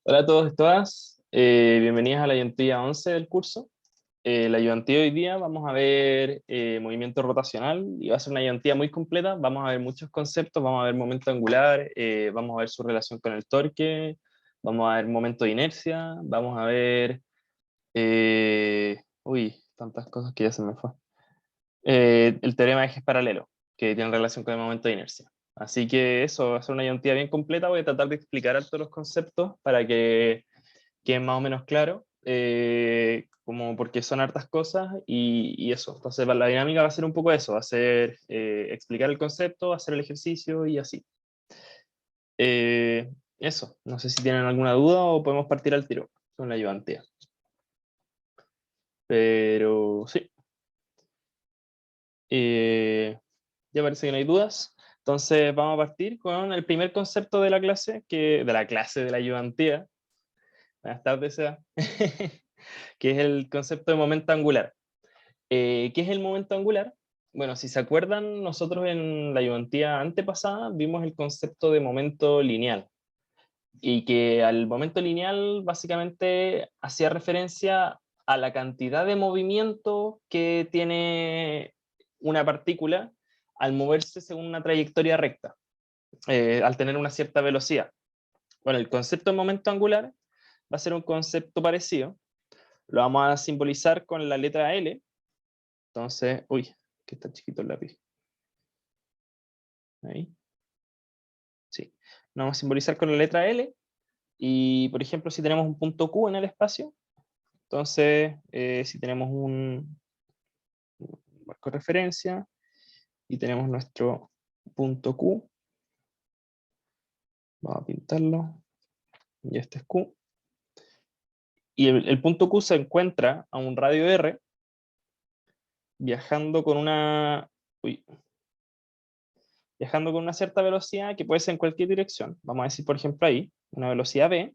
Hola a todos y todas, bienvenidas a la ayudantía 11 del curso. La ayudantía de hoy día vamos a ver movimiento rotacional y va a ser una ayudantía muy completa. Vamos a ver muchos conceptos, vamos a ver momento angular, vamos a ver su relación con el torque, vamos a ver momento de inercia, vamos a ver... tantas cosas que ya se me fue. El teorema de ejes paralelos, que tiene relación con el momento de inercia. Así que eso va a ser una ayudantía bien completa. Voy a tratar de explicar todos los conceptos para que queden más o menos claro, como porque son hartas cosas y eso. Entonces la dinámica va a ser un poco eso, va a ser explicar el concepto, hacer el ejercicio y así. Eso, no sé si tienen alguna duda o podemos partir al tiro con la ayudantía. Pero sí. Ya parece que no hay dudas. Entonces vamos a partir con el primer concepto de la clase, de la ayudantía. Buenas tardes, Seba. Que es el concepto de momento angular. ¿Qué es el momento angular? Bueno, si se acuerdan, nosotros en la ayudantía antepasada vimos el concepto de momento lineal. Y que al momento lineal básicamente hacía referencia a la cantidad de movimiento que tiene una partícula al moverse según una trayectoria recta, al tener una cierta velocidad. Bueno, el concepto de momento angular va a ser un concepto parecido. Lo vamos a simbolizar con la letra L. Entonces, que está chiquito el lápiz. Ahí. Sí. Lo vamos a simbolizar con la letra L. Y, por ejemplo, si tenemos un punto Q en el espacio, entonces, si tenemos un marco de referencia y tenemos nuestro punto Q, vamos a pintarlo, y este es Q, y el punto Q se encuentra a un radio R, viajando con una, viajando con una cierta velocidad que puede ser en cualquier dirección. Vamos a decir, por ejemplo, ahí, una velocidad v.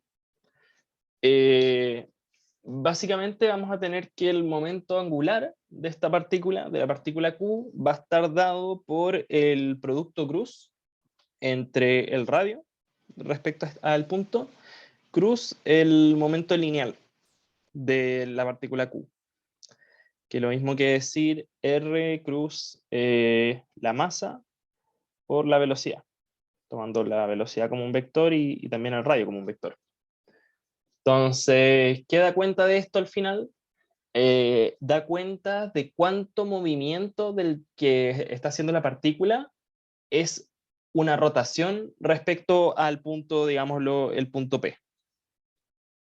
Básicamente vamos a tener que el momento angular de esta partícula, de la partícula Q, va a estar dado por el producto cruz entre el radio respecto al punto, cruz el momento lineal de la partícula Q. Que lo mismo que decir R cruz la masa por la velocidad, tomando la velocidad como un vector y también el radio como un vector. Entonces, ¿qué da cuenta de esto al final? Da cuenta de cuánto movimiento del que está haciendo la partícula es una rotación respecto al punto, digámoslo, el punto P.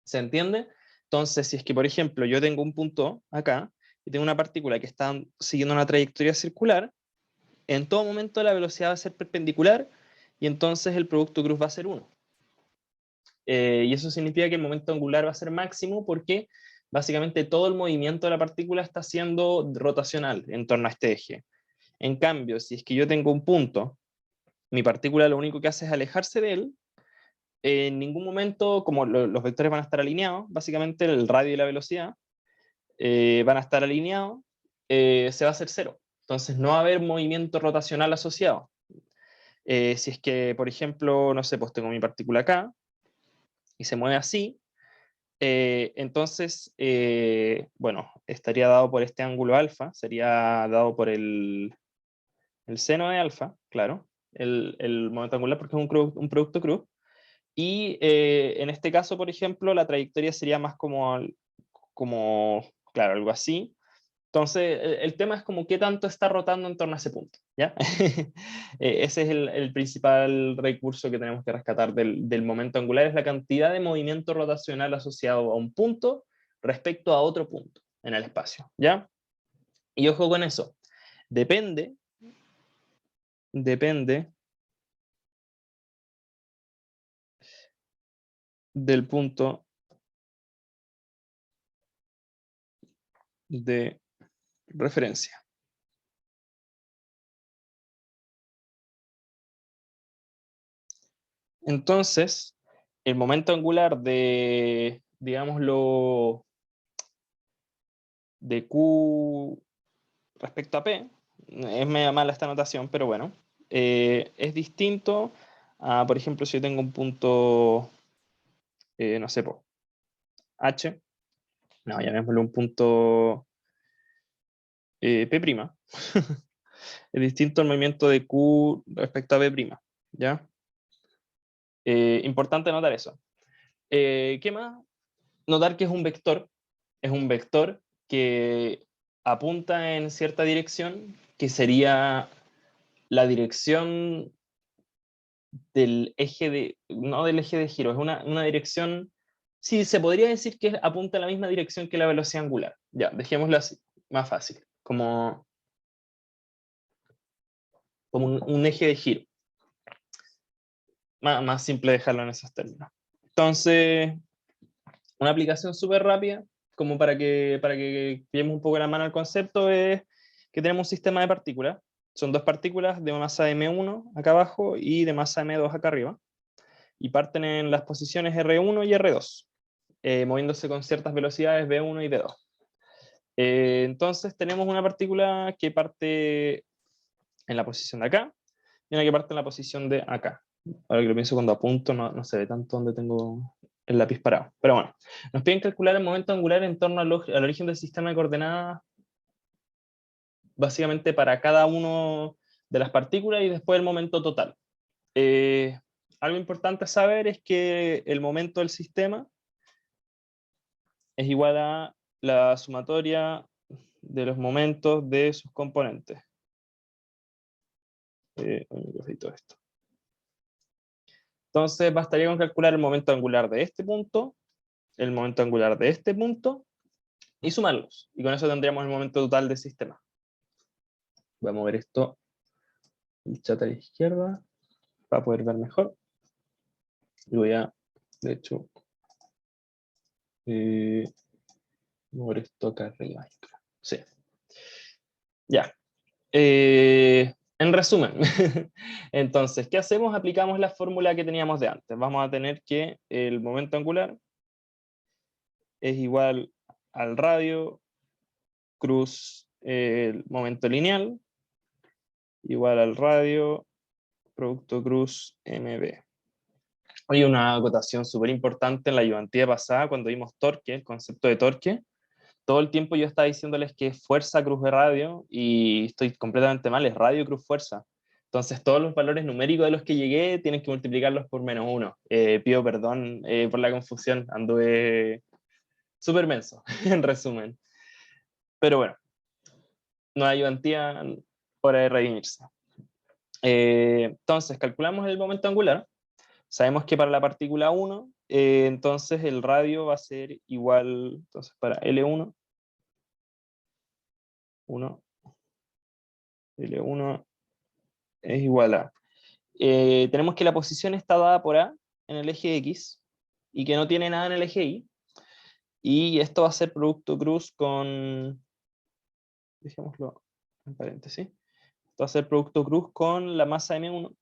¿Se entiende? Entonces, si es que, por ejemplo, yo tengo un punto acá y tengo una partícula que está siguiendo una trayectoria circular, en todo momento la velocidad va a ser perpendicular y entonces el producto cruz va a ser 1. Y eso significa que el momento angular va a ser máximo porque básicamente todo el movimiento de la partícula está siendo rotacional en torno a este eje. En cambio, si es que yo tengo un punto, mi partícula lo único que hace es alejarse de él, en ningún momento, como los vectores van a estar alineados, básicamente el radio y la velocidad van a estar alineados, se va a hacer 0. Entonces no va a haber movimiento rotacional asociado. Si es que, por ejemplo, no sé, pues tengo mi partícula acá, y se mueve así, entonces, bueno, estaría dado por este ángulo alfa, sería dado por el seno de alfa, claro, el momento angular porque es un producto cruz, y en este caso, por ejemplo, la trayectoria sería más como claro, algo así. Entonces, el tema es como qué tanto está rotando en torno a ese punto, ¿ya? Ese es el principal recurso que tenemos que rescatar del momento angular, es la cantidad de movimiento rotacional asociado a un punto respecto a otro punto en el espacio, ¿ya? Y ojo con eso, depende del punto de referencia. Entonces, el momento angular de, digámoslo, de Q respecto a P, es media mala esta notación, pero bueno, es distinto a, por ejemplo, si yo tengo un punto no sé, po, H, no, llamémosle un punto P', es distinto al movimiento de Q respecto a P', ¿ya? Importante notar eso. ¿Qué más? Notar que es un vector que apunta en cierta dirección, que sería la dirección del eje de, no del eje de giro, es una dirección, sí, se podría decir que apunta a la misma dirección que la velocidad angular. Ya, dejémoslo así, más fácil, como un eje de giro. Más simple dejarlo en esos términos. Entonces, una aplicación súper rápida, como para que pillemos un poco la mano al concepto, es que tenemos un sistema de partículas. Son dos partículas de masa m1 acá abajo y de masa m2 acá arriba. Y parten en las posiciones R1 y R2, moviéndose con ciertas velocidades V1 y V2. Entonces tenemos una partícula que parte en la posición de acá y una que parte en la posición de acá. Ahora que lo pienso, cuando apunto no se ve tanto donde tengo el lápiz parado. Pero bueno, nos piden calcular el momento angular en torno al origen del sistema de coordenadas, básicamente para cada uno de las partículas y después el momento total. Algo importante saber es que el momento del sistema es igual a la sumatoria de los momentos de sus componentes. Todo esto. Entonces bastaría con calcular el momento angular de este punto, el momento angular de este punto, y sumarlos. Y con eso tendríamos el momento total del sistema. Voy a mover esto, el chat a la izquierda, para poder ver mejor. Y voy a, de hecho, mover esto acá arriba. Sí. Ya. En resumen, entonces, ¿qué hacemos? Aplicamos la fórmula que teníamos de antes. Vamos a tener que el momento angular es igual al radio cruz el momento lineal, igual al radio producto cruz MB. Hay una acotación súper importante en la ayudantía pasada, cuando vimos torque, el concepto de torque. Todo el tiempo yo estaba diciéndoles que es fuerza cruz de radio, y estoy completamente mal, es radio cruz fuerza. Entonces todos los valores numéricos de los que llegué tienen que multiplicarlos por -1. Pido perdón por la confusión, anduve súper menso, en resumen. Pero bueno, no hay ayudantía, hora de redimirse. Entonces calculamos el momento angular. Sabemos que para la partícula 1, entonces el radio va a ser igual, entonces para L1, 1, L1 es igual a... tenemos que la posición está dada por A en el eje X y que no tiene nada en el eje Y. Y esto va a ser producto cruz con... Dejémoslo en paréntesis. Esto va a ser producto cruz con la masa M1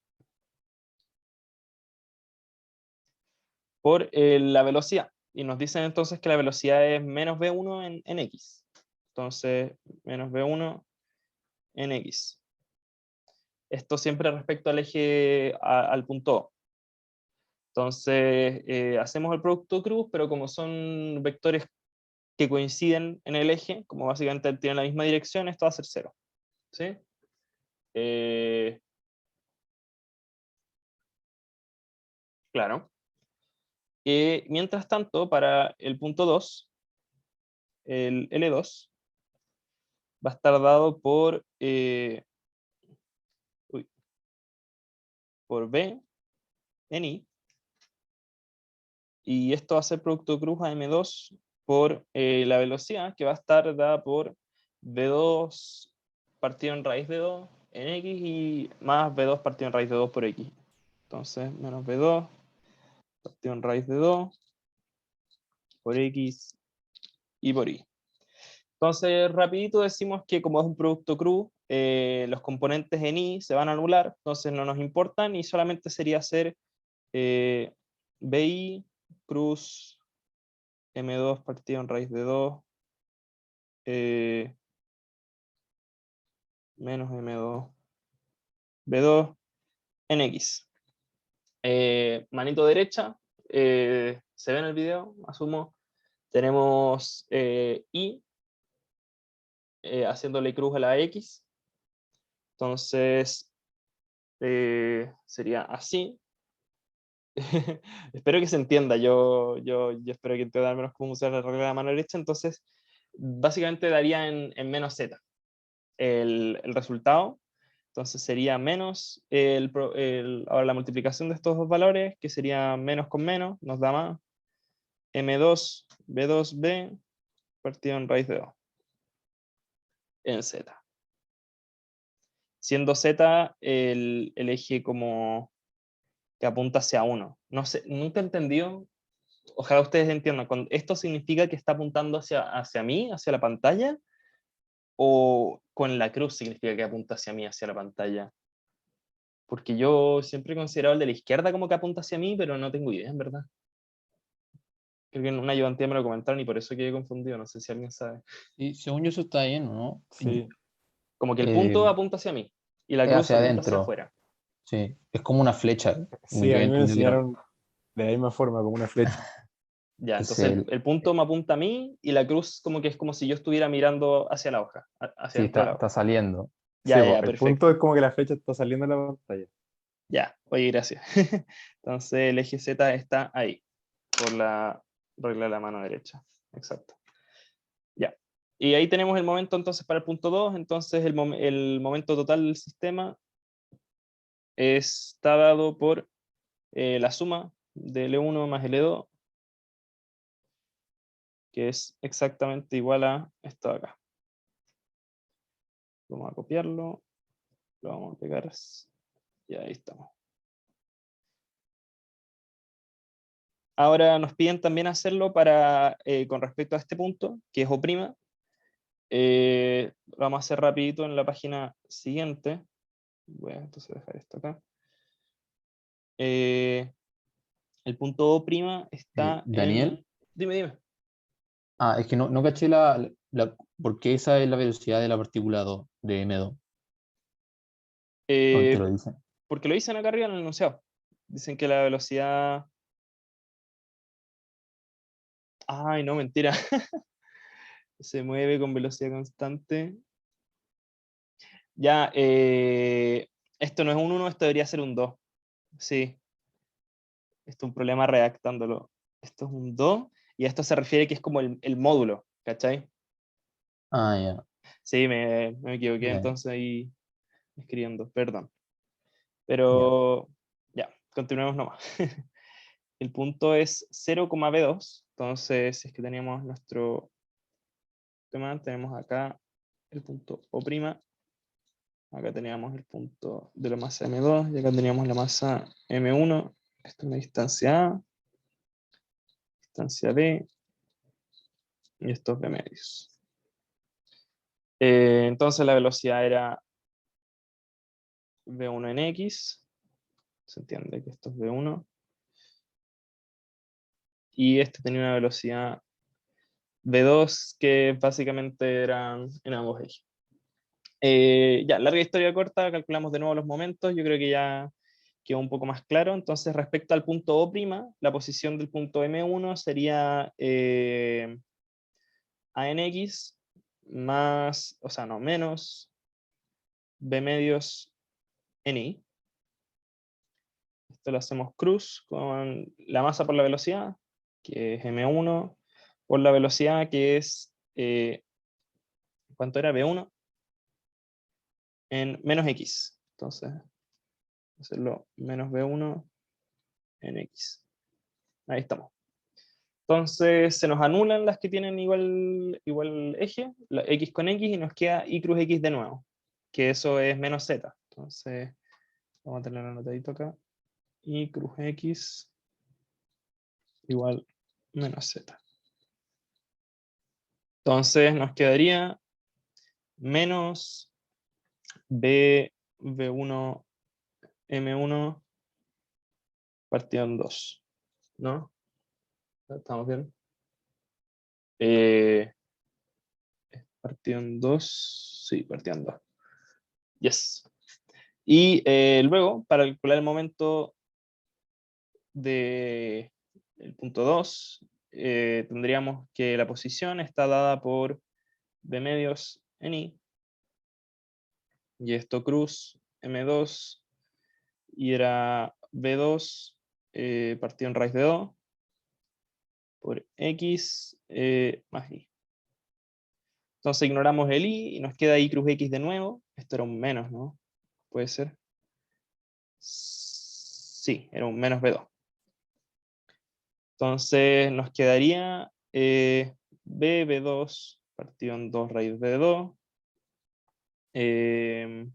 por la velocidad. Y nos dicen entonces que la velocidad es menos V1 en X. Entonces, menos V1 en X. Esto siempre respecto al eje, al punto O. Entonces, hacemos el producto cruz, pero como son vectores que coinciden en el eje, como básicamente tienen la misma dirección, esto va a ser 0. ¿Sí? Claro. Mientras tanto, para el punto 2, el L2 va a estar dado por B en I, y esto va a ser producto cruz a M2 por la velocidad, que va a estar dada por V2 partido en raíz de 2 en X y más V2 partido en raíz de 2 por X. Entonces, menos V2 partido en raíz de 2 por X y por Y. Entonces, rapidito decimos que como es un producto cruz, los componentes en Y se van a anular, entonces no nos importan, y solamente sería hacer BI cruz M2 partido en raíz de 2 menos M2 B2 en X. Manito derecha, se ve en el video, asumo. Tenemos y haciéndole cruz a la x. Entonces, sería así. Espero que se entienda. Yo espero que entienda al menos cómo usar la regla de la mano derecha. Entonces, básicamente daría en menos z el resultado. Entonces sería menos ahora la multiplicación de estos dos valores, que sería menos con menos, nos da más m2 b2b partido en raíz de 2 en z. Siendo z el eje como que apunta hacia 1. No sé, nunca he entendido, ojalá ustedes entiendan, ¿esto significa que está apuntando hacia mí, hacia la pantalla? ¿O con la cruz significa que apunta hacia mí, hacia la pantalla? Porque yo siempre he considerado el de la izquierda como que apunta hacia mí, pero no tengo idea, en verdad. Creo que en una ayudantía me lo comentaron y por eso quedé confundido, no sé si alguien sabe. Y según yo eso está bien, ¿no? Sí. Como que el Eh, punto apunta hacia mí y la es cruz hacia apunta hacia adentro, afuera. sí. Es como una flecha, como Sí, yo a he mí me lo entendido que era. enseñaron de la misma forma, como una flecha. Ya, Es entonces el punto me apunta a mí y la cruz como que es como si yo estuviera mirando hacia la hoja, hacia sí, dentro de la está hoja. saliendo. Sí, Ya, po, ya, el punto perfecto. es como que la flecha está saliendo de la pantalla. Ya, oye, gracias. Entonces el eje Z está ahí, por la regla de la mano derecha. Exacto. Ya. Y ahí tenemos el momento entonces para el punto 2. Entonces el momento total del sistema está dado por la suma de L1 más L2, que es exactamente igual a esto de acá. Vamos a copiarlo, lo vamos a pegar y ahí estamos. Ahora nos piden también hacerlo con respecto a este punto, que es O'. Lo vamos a hacer rapidito en la página siguiente. Voy a entonces dejar esto acá. El punto O' está Daniel, en... Dime, dime. es que no caché por qué esa es la velocidad de la partícula 2 de M2. ¿Dónde te Eh, lo dicen? porque lo dicen acá arriba en el enunciado. Dicen que la velocidad... Ay, no, mentira. Se mueve con velocidad constante. Ya, esto no es un 1, esto debería ser un 2. Sí, esto es un problema redactándolo. Esto es un 2 y a esto se refiere que es como el módulo, ¿cachai? Ya, Sí, me equivoqué ya, entonces ahí escribiendo, perdón. ya. Pero ya, continuemos nomás. El punto es 0,b2, entonces si es que teníamos nuestro tema, tenemos acá el punto O', acá teníamos el punto de la masa M2 y acá teníamos la masa M1, esto es una distancia A, distancia B y estos B medios. Entonces la velocidad era V1 en X, se entiende que esto es V1, y este tenía una velocidad V2 que básicamente eran en ambos ejes. Ya, larga historia corta, calculamos de nuevo los momentos, yo creo que ya quedó un poco más claro. Entonces, respecto al punto O', la posición del punto M1 sería ANX más, o sea, no, menos B medios NI. Esto lo hacemos cruz con la masa por la velocidad, que es M1, por la velocidad que es, ¿cuánto era? B1 en menos X. Entonces, hacerlo menos B1 en X. Ahí estamos. Entonces se nos anulan las que tienen igual eje, la X con X, y nos queda Y cruz X de nuevo, que eso es menos Z. Entonces, vamos a tener anotadito acá. Y cruz X igual menos Z. Entonces nos quedaría menos V1 M1 partido en 2. ¿No? ¿Estamos bien? Eh, partido en 2. Sí, partido en 2. Yes. Y luego, para calcular el momento de el punto 2, tendríamos que la posición está dada por B medios en I, y esto cruz M2, y era B2 partido en raíz de 2 por X más Y. Entonces ignoramos el I y nos queda I cruz X de nuevo. Esto era un menos, ¿no? ¿Puede ser? Sí, era un menos B2. Entonces nos quedaría B2 partido en 2 raíz de 2 en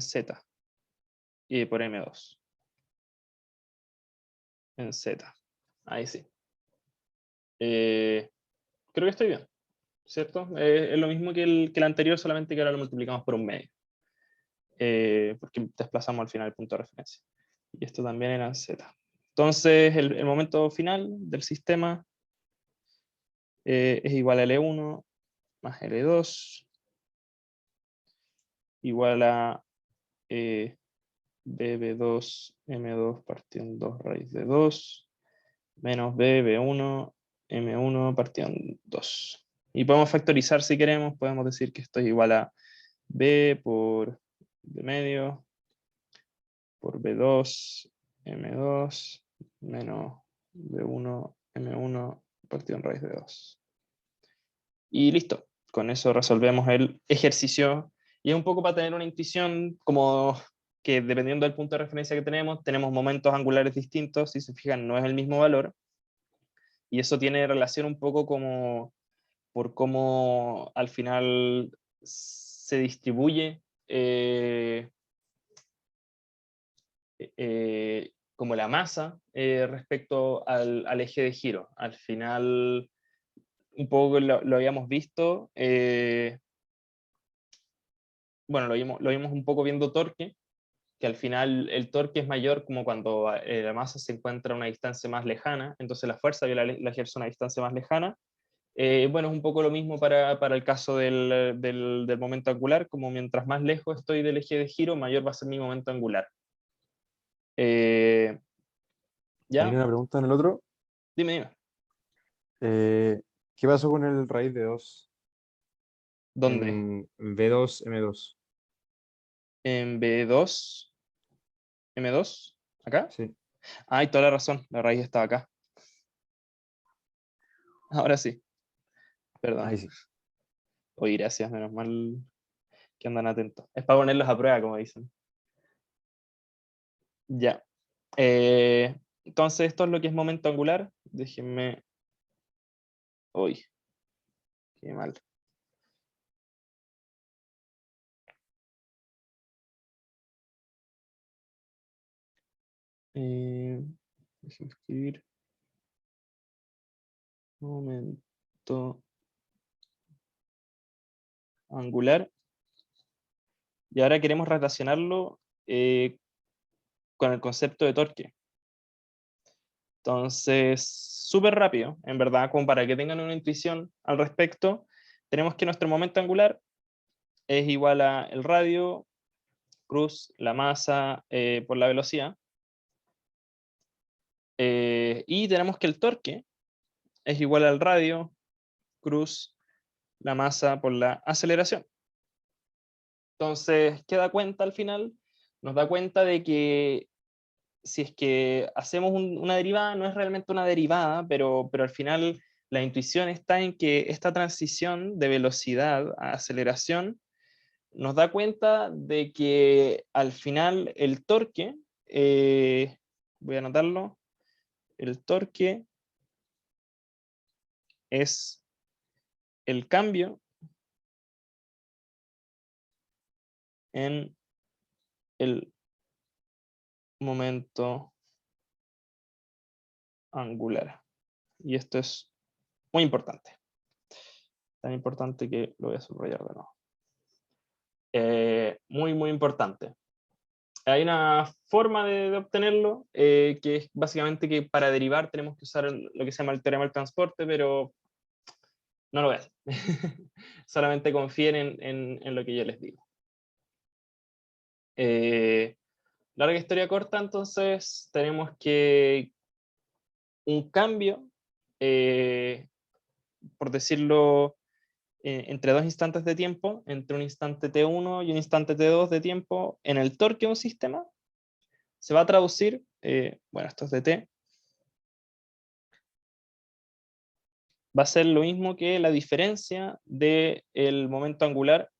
Z y por M2 en Z. Ahí sí. Creo que estoy bien, ¿cierto? Es lo mismo que el anterior, solamente que ahora lo multiplicamos por un medio. Porque desplazamos al final el punto de referencia. Y esto también era en Z. Entonces el momento final del sistema es igual a L1 más L2 igual a BB2 M2 partido en 2 raíz de 2 menos BB1 M1 partido en 2. Y podemos factorizar si queremos, podemos decir que esto es igual a B por B medio por B2 M2 menos B1 M1 partido en raíz de 2. Y listo, con eso resolvemos el ejercicio. Y es un poco para tener una intuición como que dependiendo del punto de referencia que tenemos momentos angulares distintos, si se fijan no es el mismo valor. Y eso tiene relación un poco como por cómo al final se distribuye como la masa respecto al eje de giro. Al final, un poco lo habíamos visto, bueno, lo vimos un poco viendo torque, que al final el torque es mayor como cuando la masa se encuentra a una distancia más lejana, entonces la fuerza yo la ejerzo a una distancia más lejana. Bueno, es un poco lo mismo para el caso del momento angular, como mientras más lejos estoy del eje de giro, mayor va a ser mi momento angular. Hay ¿Ya? una pregunta en el otro. Dime. ¿Qué pasó con el raíz de 2 ¿Dónde? en V2, M2? En B2, M2, ¿acá? Sí, Hay toda la razón, la raíz estaba acá. Ahora sí, perdón. ahí sí. Oye, gracias, menos mal que andan atentos. Es para ponerlos a prueba, como dicen. Ya. Entonces, esto es lo que es momento angular. Déjenme. Uy, qué mal. Déjenme escribir. Momento angular. Y ahora queremos relacionarlo con el concepto de torque. Entonces, súper rápido, en verdad, como para que tengan una intuición al respecto, tenemos que nuestro momento angular es igual a el radio, cruz, la masa por la velocidad. Y tenemos que el torque es igual al radio, cruz, la masa por la aceleración. Entonces, ¿qué da cuenta al final? Nos da cuenta de que si es que hacemos una derivada, no es realmente una derivada, pero al final la intuición está en que esta transición de velocidad a aceleración nos da cuenta de que al final el torque, voy a anotarlo, el torque es el cambio en el momento angular. Y esto es muy importante. Tan importante que lo voy a subrayar de nuevo. Muy, muy importante. Hay una forma de obtenerlo, que es básicamente que para derivar tenemos que usar lo que se llama el teorema del transporte, pero no lo voy a hacer. Solamente confíen en lo que yo les digo. Larga historia corta, entonces tenemos que un cambio, por decirlo, entre dos instantes de tiempo, entre un instante t1 y un instante t2 de tiempo, en el torque de un sistema, se va a traducir, bueno, esto es de t, va a ser lo mismo que la diferencia del momento angular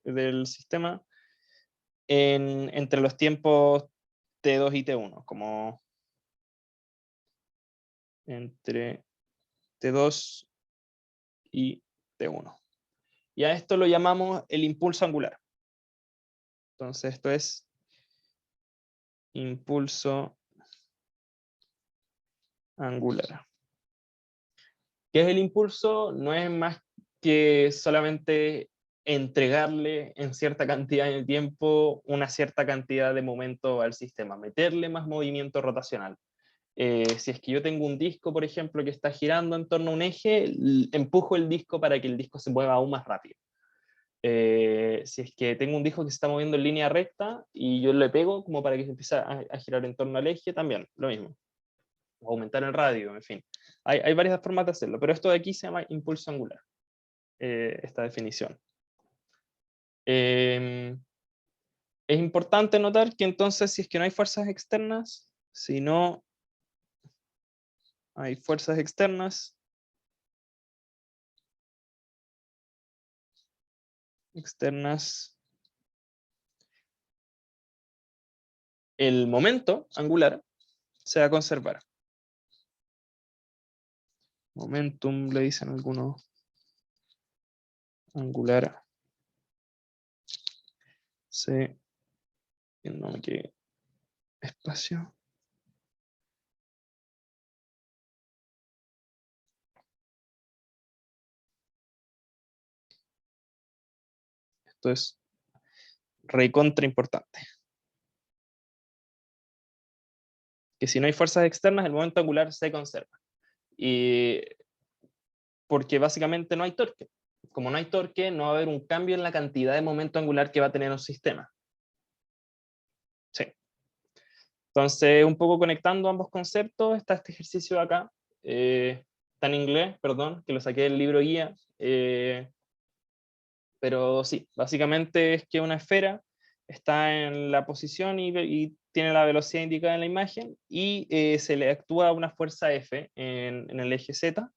del sistema entre los tiempos t2 y t1, como entre t2 y t1. Y a esto lo llamamos el impulso angular. Entonces esto es impulso angular. ¿Qué es el impulso? No es más que solamente entregarle en cierta cantidad de tiempo una cierta cantidad de momento al sistema, meterle más movimiento rotacional. Si es que yo tengo un disco, por ejemplo, que está girando en torno a un eje, empujo el disco para que el disco se mueva aún más rápido. Si es que tengo un disco que se está moviendo en línea recta y yo le pego como para que se empiece a girar en torno al eje, también lo mismo. Aumentar el radio, en fin. Hay varias formas de hacerlo, pero esto de aquí se llama impulso angular, esta definición. Es importante notar que entonces, si es que no hay fuerzas externas, si no hay fuerzas externas, el momento angular se va a conservar. Momentum le dicen algunos, angular. C, no me quede espacio. Esto es recontra importante. Que si no hay fuerzas externas, el momento angular se conserva. Y porque básicamente no hay torque. Como no hay torque, no va a haber un cambio en la cantidad de momento angular que va a tener un sistema. Sí. Entonces, un poco conectando ambos conceptos, está este ejercicio de acá. Está en inglés, perdón, que lo saqué del libro guía. Pero sí, básicamente es que una esfera está en la posición y tiene la velocidad indicada en la imagen, y se le actúa una fuerza F en el eje Z,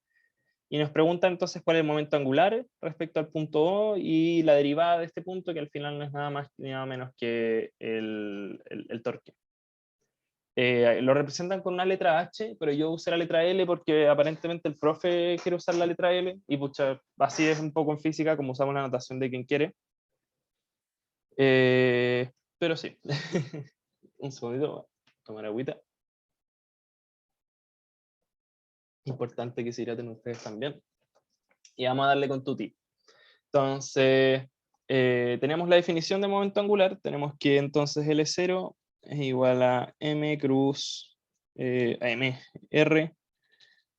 y nos pregunta entonces cuál es el momento angular respecto al punto O y la derivada de este punto, que al final no es nada más ni nada menos que el torque. Lo representan con una letra H, pero yo usé la letra L porque aparentemente el profe quiere usar la letra L, y pucha, así es un poco en física, como usamos la notación de quien quiere. Pero sí. Un segundito, tomar agüita. Importante que se hidraten ustedes también. Y vamos a darle con tutti. Entonces, tenemos la definición de momento angular. Tenemos que entonces L0 es igual a M cruz M, R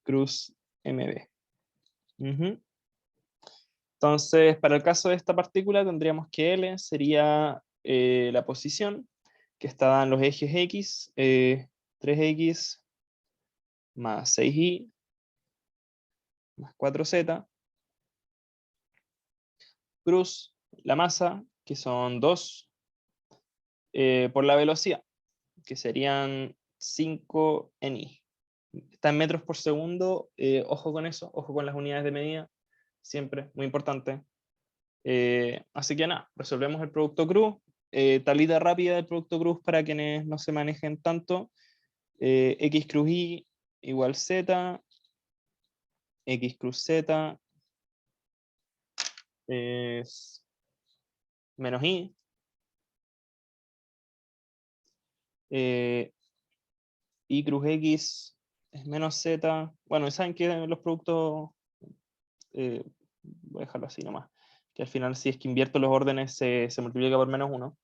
cruz MB. Entonces, para el caso de esta partícula, tendríamos que L sería la posición, que está en los ejes X, 3X más 6Y más 4Z, cruz la masa, que son 2, por la velocidad, que serían 5 en I. Está en metros por segundo, ojo con eso, ojo con las unidades de medida, siempre, muy importante. Así que nada, resolvemos el producto cruz. Tablita rápida del producto cruz para quienes no se manejen tanto. X cruz Y igual Z, X cruz Z es menos I. Y cruz X es menos Z. Bueno, saben que los productos, voy a dejarlo así nomás, que al final si es que invierto los órdenes se multiplica por menos 1.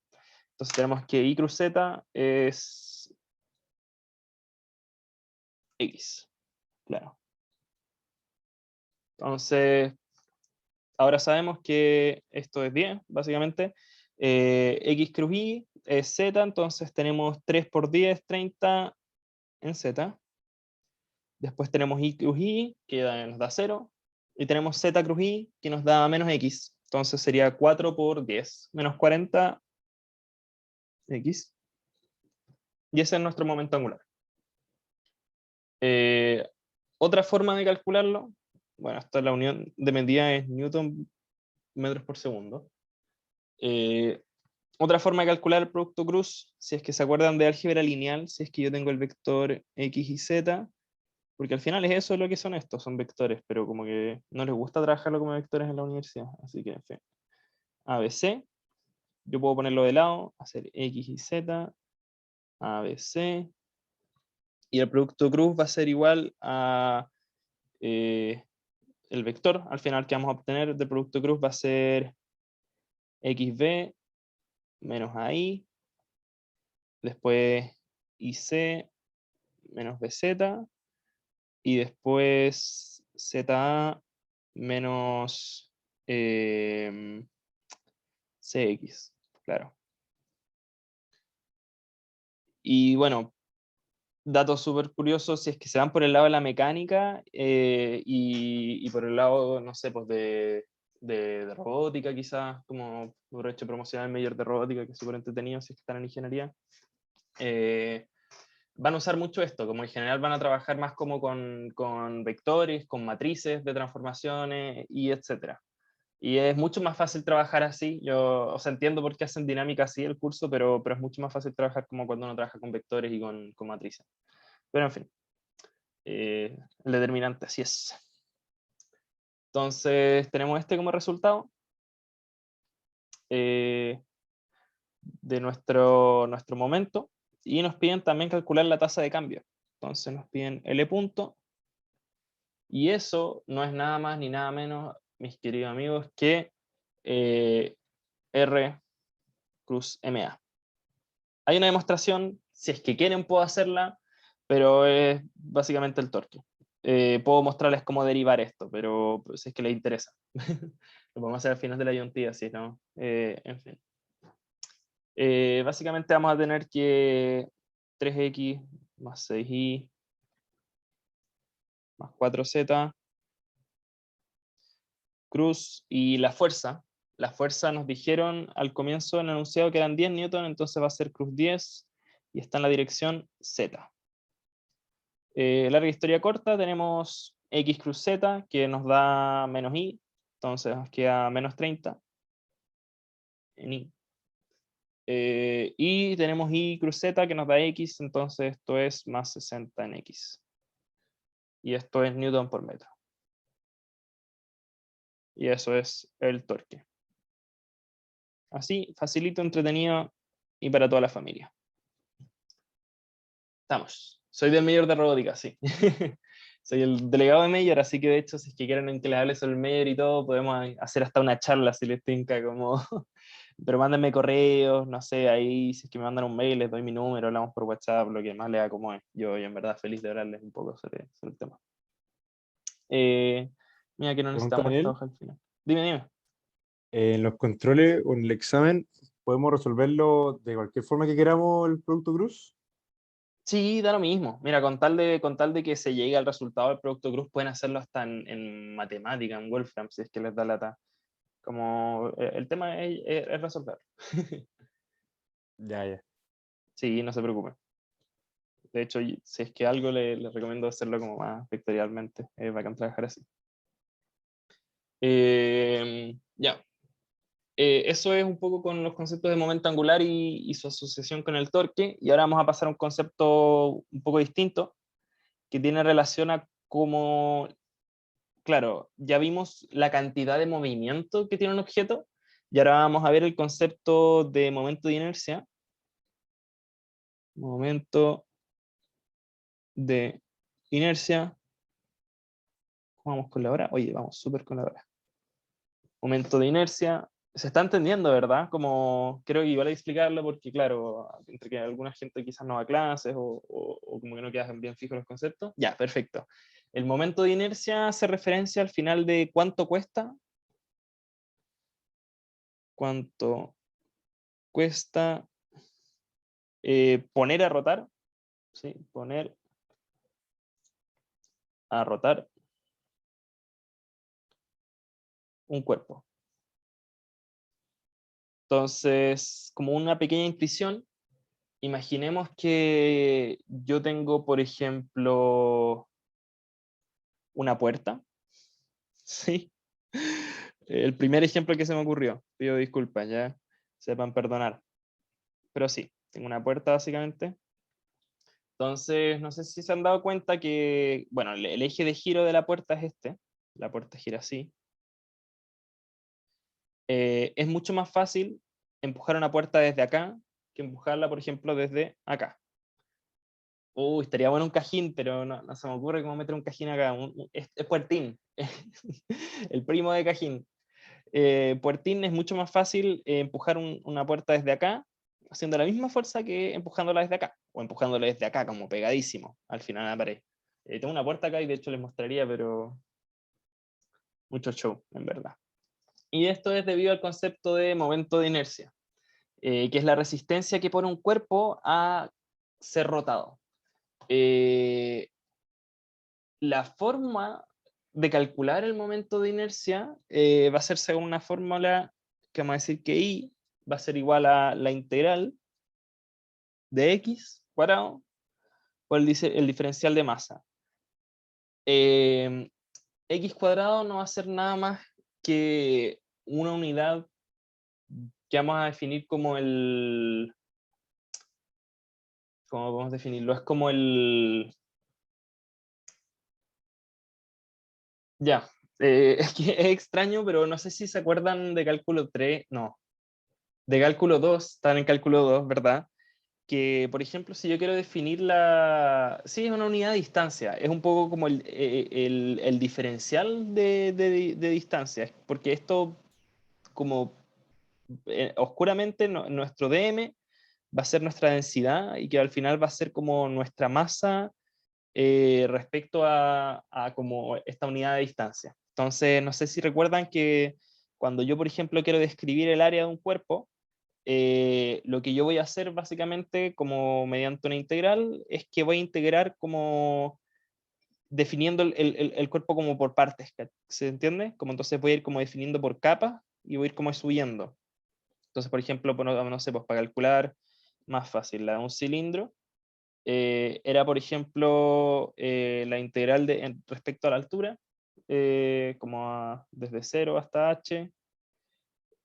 Entonces tenemos que Y cruz Z es X, claro. Entonces, ahora sabemos que esto es 10, básicamente. X cruz Y es Z, entonces tenemos 3 por 10, 30 en Z. Después tenemos y cruz y, que nos da 0. Y tenemos z cruz y, que nos da menos x. Entonces sería 4 por 10, menos 40 x. Y ese es nuestro momento angular. Otra forma de calcularlo, bueno, esta es la unión de medida, es Newton metros por segundo. Otra forma de calcular el producto cruz, si es que se acuerdan de álgebra lineal, si es que yo tengo el vector x y z, porque al final es eso lo que son estos, son vectores, pero como que no les gusta trabajarlo como vectores en la universidad, así que en fin. ABC, yo puedo ponerlo de lado, hacer x y z, ABC, y el producto cruz va a ser igual a el vector, al final que vamos a obtener del producto cruz va a ser xb menos AI, después IC menos BZ, y después ZA menos CX, claro. Y bueno, datos súper curiosos, si es que se van por el lado de la mecánica y por el lado, no sé, pues de robótica quizás, como por hecho promocionar el mayor de robótica, que es súper entretenido si es que están en ingeniería. Van a usar mucho esto, como en general van a trabajar más como con vectores, con matrices de transformaciones y etcétera. Y es mucho más fácil trabajar así. Yo, o sea, entiendo por qué hacen dinámica así el curso, pero es mucho más fácil trabajar como cuando uno trabaja con vectores y con matrices. Pero en fin, el determinante así es. Entonces tenemos este como resultado de nuestro momento, y nos piden también calcular la tasa de cambio. Entonces nos piden L punto, y eso no es nada más ni nada menos, mis queridos amigos, que R cruz MA. Hay una demostración, si es que quieren puedo hacerla, pero es básicamente el torque. Puedo mostrarles cómo derivar esto, pero si es que les interesa. Lo podemos hacer al final de la disyuntiva, si no. En fin. Básicamente vamos a tener que 3x más 6y más 4z cruz y la fuerza. La fuerza nos dijeron al comienzo del enunciado que eran 10 newton, entonces va a ser cruz 10 y está en la dirección z. Larga historia corta, tenemos x cruz z que nos da menos y, entonces nos queda menos 30 en y. Y tenemos y cruz z que nos da x, entonces esto es más 60 en x. Y esto es newton por metro. Y eso es el torque. Así, facilito, entretenido y para toda la familia. Estamos. Soy del Mayor de Robótica, sí. Soy el delegado de Mayor, así que de hecho, si es que quieren que les hable sobre el Mayor y todo, podemos hacer hasta una charla si les tinca, como... Pero mándenme correos, no sé, ahí si es que me mandan un mail, les doy mi número, hablamos por WhatsApp, lo que más les acomode. Yo en verdad feliz de hablarles un poco sobre el tema. Mira que no Pregunta, necesitamos esta Daniel. hoja al final. Dime. En los controles o en el examen, ¿podemos resolverlo de cualquier forma que queramos el producto cruz? Sí, da lo mismo. Mira, con tal de que se llegue al resultado del producto cruz, pueden hacerlo hasta en matemática, en Wolfram, si es que les da lata. Como el tema es resolver. Ya, ya. Sí, no se preocupen. De hecho, si es que algo les recomiendo hacerlo como más vectorialmente. Es bacán trabajar así. Ya. Eso es un poco con los conceptos de momento angular y su asociación con el torque. Y ahora vamos a pasar a un concepto un poco distinto que tiene relación a cómo, claro, ya vimos la cantidad de movimiento que tiene un objeto y ahora vamos a ver el concepto de momento de inercia. Momento de inercia. ¿Cómo vamos con la hora? Oye, vamos súper con la hora. Momento de inercia. Se está entendiendo, ¿verdad? Como creo que igual hay que explicarlo porque, claro, entre que alguna gente quizás no va a clases o como que no quedan bien fijos los conceptos. Ya, perfecto. El momento de inercia hace referencia al final de cuánto cuesta. Cuánto cuesta poner a rotar. ¿Sí? Poner a rotar un cuerpo. Entonces, como una pequeña intuición, imaginemos que yo tengo, por ejemplo, una puerta. Sí. El primer ejemplo que se me ocurrió. Pido disculpas, ya sepan perdonar. Pero sí, tengo una puerta básicamente. Entonces, no sé si se han dado cuenta que, bueno, el eje de giro de la puerta es este. La puerta gira así. Es mucho más fácil empujar una puerta desde acá que empujarla, por ejemplo, desde acá. Uy, estaría bueno un cajín, pero no se me ocurre cómo meter un cajín acá. Es puertín. El primo de cajín. Puertín es mucho más fácil empujar una puerta desde acá, haciendo la misma fuerza que empujándola desde acá, o empujándola desde acá, como pegadísimo, al final de la pared. Tengo una puerta acá y de hecho les mostraría, pero mucho show, en verdad. Y esto es debido al concepto de momento de inercia, que es la resistencia que pone un cuerpo a ser rotado. La forma de calcular el momento de inercia va a ser según una fórmula que vamos a decir que I va a ser igual a la integral de x cuadrado por el diferencial de masa. X cuadrado no va a ser nada más que una unidad que vamos a definir como el... ¿Cómo podemos definirlo? Es como el... Ya, es que es extraño, pero no sé si se acuerdan de cálculo 3, no, de cálculo 2, están en cálculo 2, ¿verdad? Que, por ejemplo, si yo quiero definir la... Sí, es una unidad de distancia, es un poco como el diferencial de distancia, porque esto, como oscuramente, nuestro dm va a ser nuestra densidad y que al final va a ser como nuestra masa respecto a como esta unidad de distancia. Entonces, no sé si recuerdan que cuando yo, por ejemplo, quiero describir el área de un cuerpo, lo que yo voy a hacer básicamente como mediante una integral es que voy a integrar como definiendo el cuerpo como por partes, ¿se entiende? Como entonces voy a ir como definiendo por capas y voy a ir como subiendo. Entonces, por ejemplo, no sé, pues para calcular más fácil, la de un cilindro, era, por ejemplo, la integral respecto a la altura, desde 0 hasta h,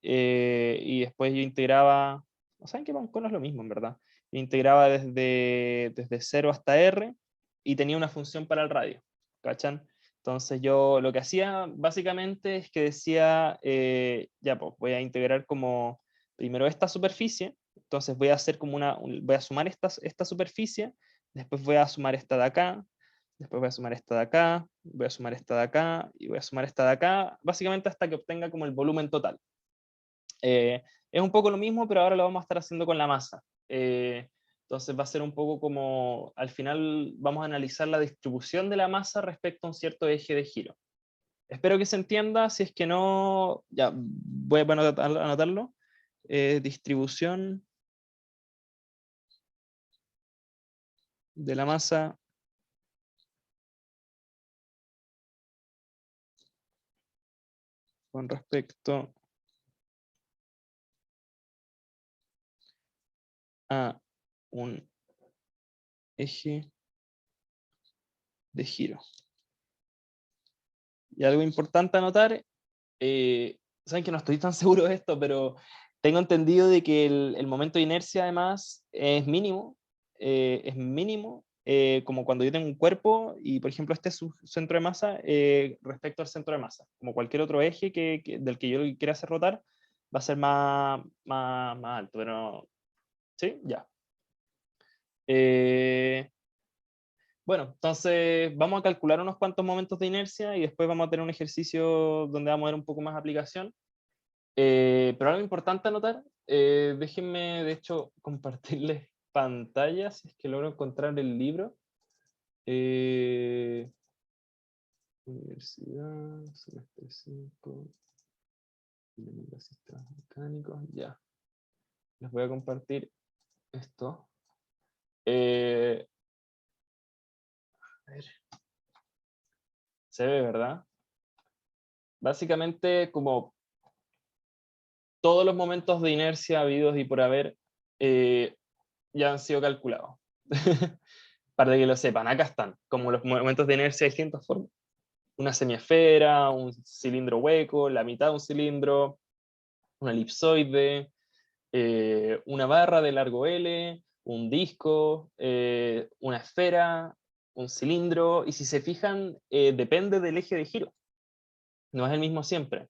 y después yo integraba, no saben que con es lo mismo, en verdad. Yo integraba desde 0 hasta r, y tenía una función para el radio, ¿cachan? Entonces yo lo que hacía básicamente es que decía, ya pues voy a integrar como primero esta superficie, entonces voy a hacer como voy a sumar esta superficie, después voy a sumar esta de acá, después voy a sumar esta de acá, voy a sumar esta de acá, y voy a sumar esta de acá, básicamente hasta que obtenga como el volumen total. Es un poco lo mismo, pero ahora lo vamos a estar haciendo con la masa. Entonces va a ser un poco como, al final vamos a analizar la distribución de la masa respecto a un cierto eje de giro. Espero que se entienda, si es que no, ya voy a anotarlo. Distribución de la masa con respecto a un eje de giro. Y algo importante a notar, saben que no estoy tan seguro de esto, pero tengo entendido de que el momento de inercia además es mínimo, como cuando yo tengo un cuerpo y por ejemplo este es su centro de masa respecto al centro de masa, como cualquier otro eje del que yo quiera hacer rotar, va a ser más alto, pero sí, ya. Bueno, entonces vamos a calcular unos cuantos momentos de inercia y después vamos a tener un ejercicio donde vamos a ver un poco más aplicación. Pero algo importante a notar, déjenme de hecho compartirles pantalla, si es que logro encontrar el libro. Universidad, semestre 5, de sistemas mecánicos, ya. Les voy a compartir esto. A ver. Se ve, ¿verdad? Básicamente, como todos los momentos de inercia habidos y por haber ya han sido calculados. Para que lo sepan, acá están, como los momentos de inercia de distintas formas. Una semiesfera, un cilindro hueco, la mitad de un cilindro, una elipsoide, una barra de largo L, un disco, una esfera, un cilindro, y si se fijan, depende del eje de giro. No es el mismo siempre.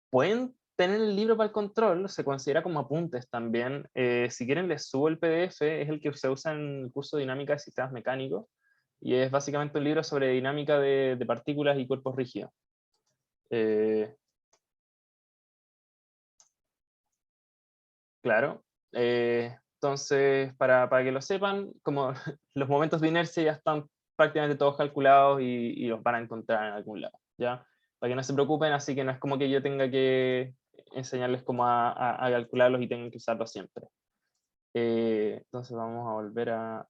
Pueden tener el libro para el control, se considera como apuntes también. Si quieren les subo el PDF, es el que se usa en el curso de dinámica de sistemas mecánicos, y es básicamente un libro sobre dinámica de partículas y cuerpos rígidos. Claro. Entonces, para que lo sepan, como los momentos de inercia ya están prácticamente todos calculados y los van a encontrar en algún lado, ¿ya? Para que no se preocupen, así que no es como que yo tenga que enseñarles cómo a calcularlos y tengan que usarlos siempre. Entonces vamos a volver a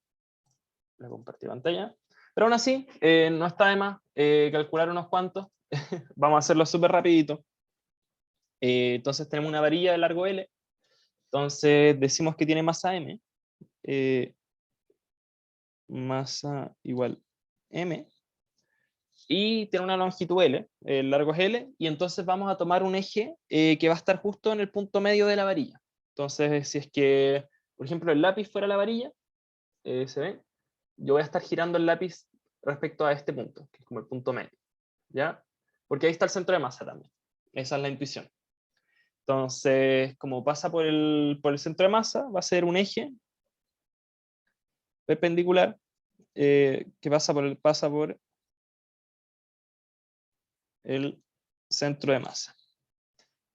compartir pantalla. Pero aún así, no está de más calcular unos cuantos. Vamos a hacerlo súper rapidito. Entonces tenemos una varilla de largo L. Entonces decimos que tiene masa M. Masa igual M. Y tiene una longitud L, el largo es L, y entonces vamos a tomar un eje que va a estar justo en el punto medio de la varilla. Entonces, si es que, por ejemplo, el lápiz fuera la varilla, ¿se ve? Yo voy a estar girando el lápiz respecto a este punto, que es como el punto medio, ¿ya? Porque ahí está el centro de masa también. Esa es la intuición. Entonces, como pasa por el centro de masa, va a ser un eje perpendicular que pasa por el centro de masa.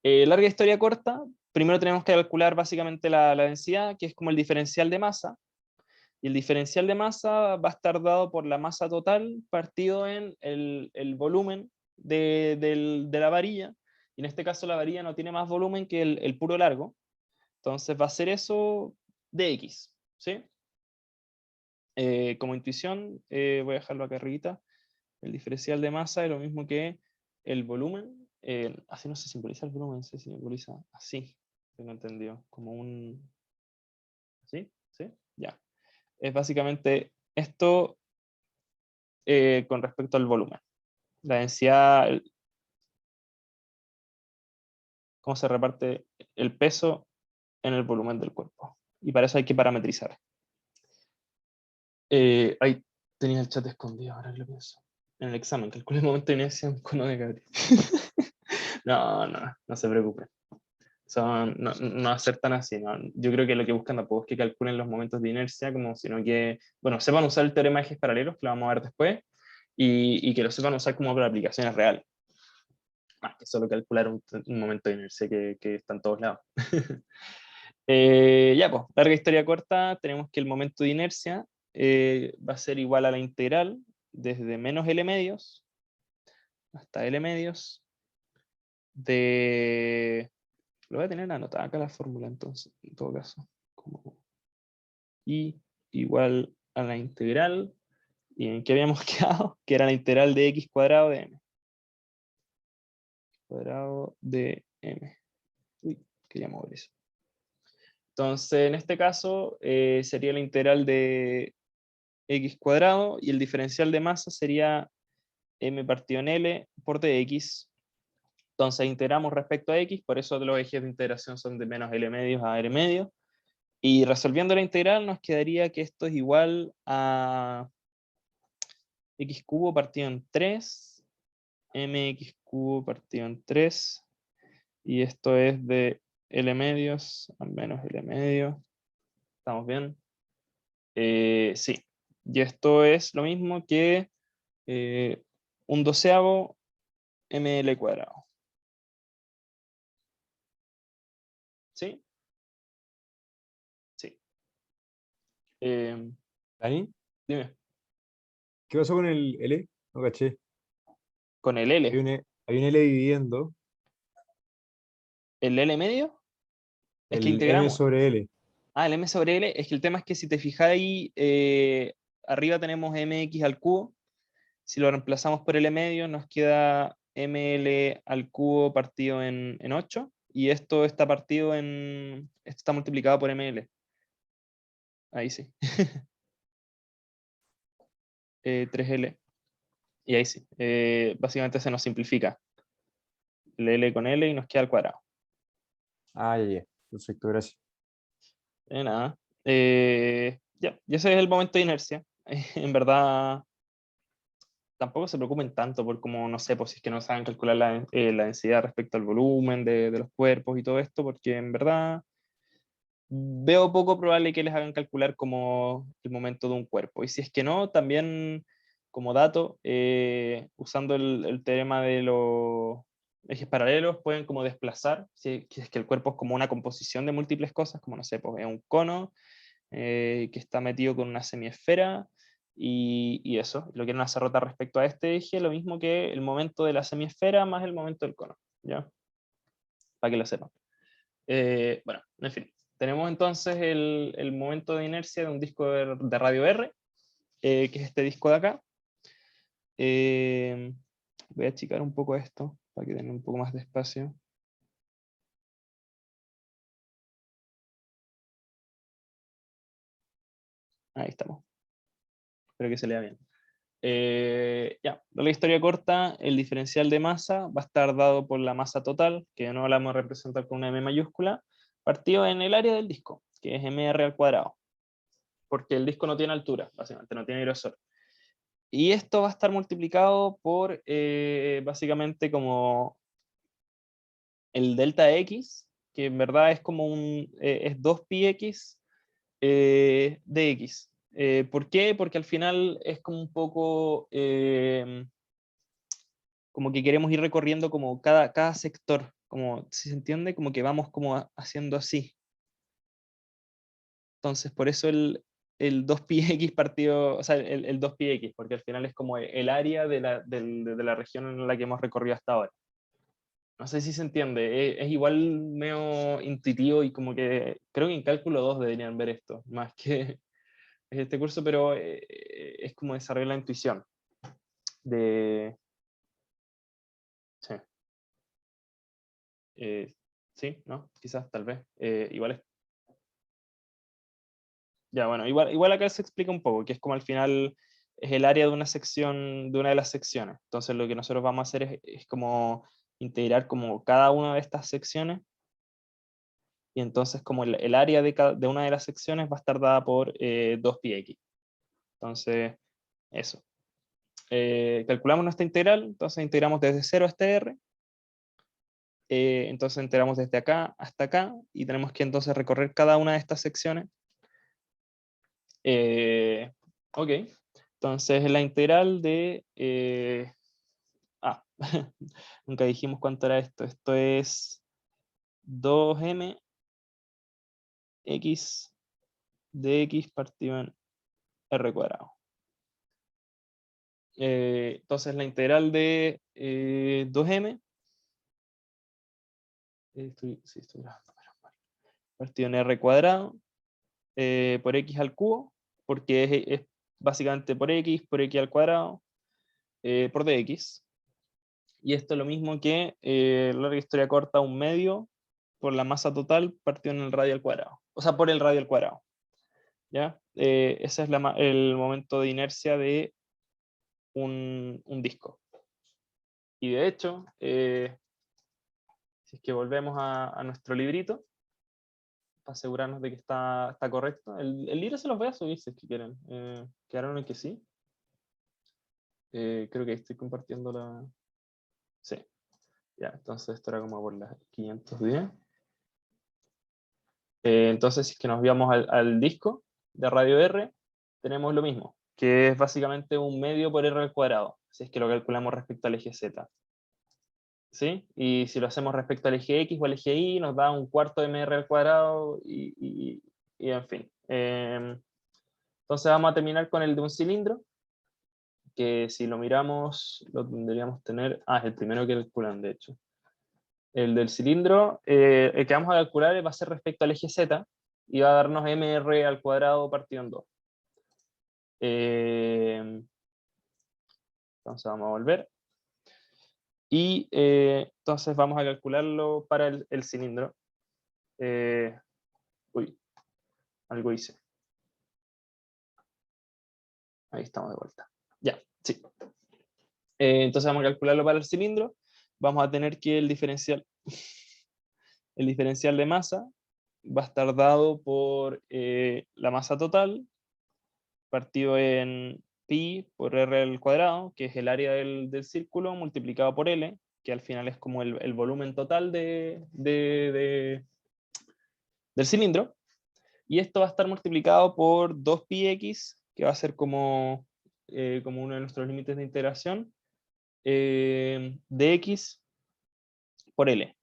Larga historia corta, primero tenemos que calcular básicamente la densidad, que es como el diferencial de masa, y el diferencial de masa va a estar dado por la masa total partido en el volumen de la varilla, y en este caso la varilla no tiene más volumen que el puro largo, entonces va a ser eso de X, ¿sí? Como intuición, voy a dejarlo acá arribita, el diferencial de masa es lo mismo que el volumen, así no se simboliza el volumen, se simboliza así, tengo entendido, como un... ¿Sí? ¿Sí? Ya. Es básicamente esto con respecto al volumen. La densidad, cómo se reparte el peso en el volumen del cuerpo. Y para eso hay que parametrizar. Ahí tenía el chat escondido, ahora que lo pienso. En el examen, calculé el momento de inercia con de Gabriel. No se preocupen. No va a ser tan así. ¿No? Yo creo que lo que buscan tampoco es que calculen los momentos de inercia, como sino que, bueno, sepan usar el teorema de ejes paralelos, que lo vamos a ver después, y que lo sepan usar como para aplicaciones reales. Más que solo calcular un momento de inercia que está en todos lados. Ya, pues, larga historia corta, tenemos que el momento de inercia va a ser igual a la integral desde menos L medios hasta L medios de... Lo voy a tener anotada acá la fórmula entonces, en todo caso. Como I igual a la integral, ¿y en qué habíamos quedado? Que era la integral de x cuadrado de m. Cuadrado de m. Uy, quería mover eso. Entonces, en este caso, sería la integral de x cuadrado, y el diferencial de masa sería m partido en L por dx. Entonces, integramos respecto a x, por eso los ejes de integración son de menos L medios a R medios. Y resolviendo la integral nos quedaría que esto es igual a x cubo partido en 3, mx cubo partido en 3, y esto es de L medios a menos L medio. ¿Estamos bien? Sí. Y esto es lo mismo que un doceavo ml cuadrado. ¿Sí? Sí. Dani, Dime. ¿qué pasó con el L? No caché. Con el Hay L. un, hay un L dividiendo ¿El L medio? Es que el M integramos. sobre L. Ah, el m sobre L, es que el tema es que si te fijáis, arriba tenemos mx al cubo, Si lo reemplazamos por L medio, nos queda ML al cubo partido en 8, y esto está partido en... Esto está multiplicado por ML. Ahí sí. 3L. Y ahí sí. Básicamente se nos simplifica. El L con L y nos queda al cuadrado. Ah, ya, ya. Perfecto, gracias. De nada. Ya, y ese es el momento de inercia. En verdad, tampoco se preocupen tanto por cómo, no sé, pues si es que no saben calcular la densidad respecto al volumen de los cuerpos y todo esto, porque en verdad veo poco probable que les hagan calcular como el momento de un cuerpo. Y si es que no, también como dato, usando el teorema de los ejes paralelos, pueden como desplazar, si es que el cuerpo es como una composición de múltiples cosas, como no sé, pues es un cono que está metido con una semiesfera, y eso, lo quieren hacer rotar respecto a este eje, lo mismo que el momento de la semiesfera más el momento del cono, ¿ya? Para que lo sepan. Bueno, en fin, tenemos entonces el momento de inercia de un disco de radio R, que es este disco de acá. Voy a achicar un poco esto, para que tenga un poco más de espacio. Ahí estamos. Espero que se lea bien. Ya, la historia corta, el diferencial de masa va a estar dado por la masa total, que no la vamos a representar con una M mayúscula, partido en el área del disco, que es mr al cuadrado, porque el disco no tiene altura, básicamente, no tiene grosor. Y esto va a estar multiplicado por, básicamente, como el delta X, que en verdad es como es 2πx dx. ¿Por qué? Porque al final es como un poco como que queremos ir recorriendo como cada sector, como, si se entiende, como que vamos como haciendo así. Entonces, por eso el 2πx partido, o sea, el 2πx, porque al final es como el área de la región en la que hemos recorrido hasta ahora. No sé si se entiende, es igual medio intuitivo, y como que creo que en cálculo 2 deberían ver esto, más que este curso, pero es como desarrollar la intuición de... Sí, sí, ¿no? Quizás, tal vez. Igual es... Ya, bueno, igual acá se explica un poco, que es como al final es el área de una sección, de una de las secciones. Entonces lo que nosotros vamos a hacer es como integrar como cada una de estas secciones, y entonces como el área de una de las secciones va a estar dada por 2πx. Entonces, eso. Calculamos nuestra integral, entonces integramos desde 0 hasta r, entonces integramos desde acá hasta acá, y tenemos que entonces recorrer cada una de estas secciones. Ok, entonces la integral de... nunca dijimos cuánto era esto. Esto es 2m x de x partido en r cuadrado. Entonces la integral de 2m, sí, estoy grabando, partido en r cuadrado, por x al cubo, porque es básicamente por x al cuadrado, por dx. Y esto es lo mismo que larga historia corta, un medio por la masa total partido en el radio al cuadrado. O sea, por el radio al cuadrado. ¿Ya? Ese es el momento de inercia de un disco. Y de hecho, si es que volvemos a nuestro librito, para asegurarnos de que está correcto, el libro se los voy a subir si es que quieren. ¿Quedaron en que sí? Creo que estoy compartiendo la... Sí. Ya, entonces esto era como por las 510. Entonces, si es que nos vamos al disco de radio R, tenemos lo mismo, que es básicamente un medio por R al cuadrado, si es que lo calculamos respecto al eje Z. ¿Sí? Y si lo hacemos respecto al eje X o al eje Y, nos da un cuarto de mr al cuadrado, y en fin. Entonces vamos a terminar con el de un cilindro, que si lo miramos, lo tendríamos tener... es el primero que calculan, de hecho. El del cilindro, el que vamos a calcular va a ser respecto al eje Z, y va a darnos mr al cuadrado partido en 2. Entonces vamos a volver. Y entonces vamos a calcularlo para el cilindro. Uy, algo hice. Ahí estamos de vuelta. Ya, sí. Entonces vamos a calcularlo para el cilindro. Vamos a tener que el diferencial de masa va a estar dado por la masa total, partido en pi por r al cuadrado, que es el área del círculo, multiplicado por L, que al final es como el volumen total del cilindro. Y esto va a estar multiplicado por 2πx, que va a ser como uno de nuestros límites de integración, de x por L.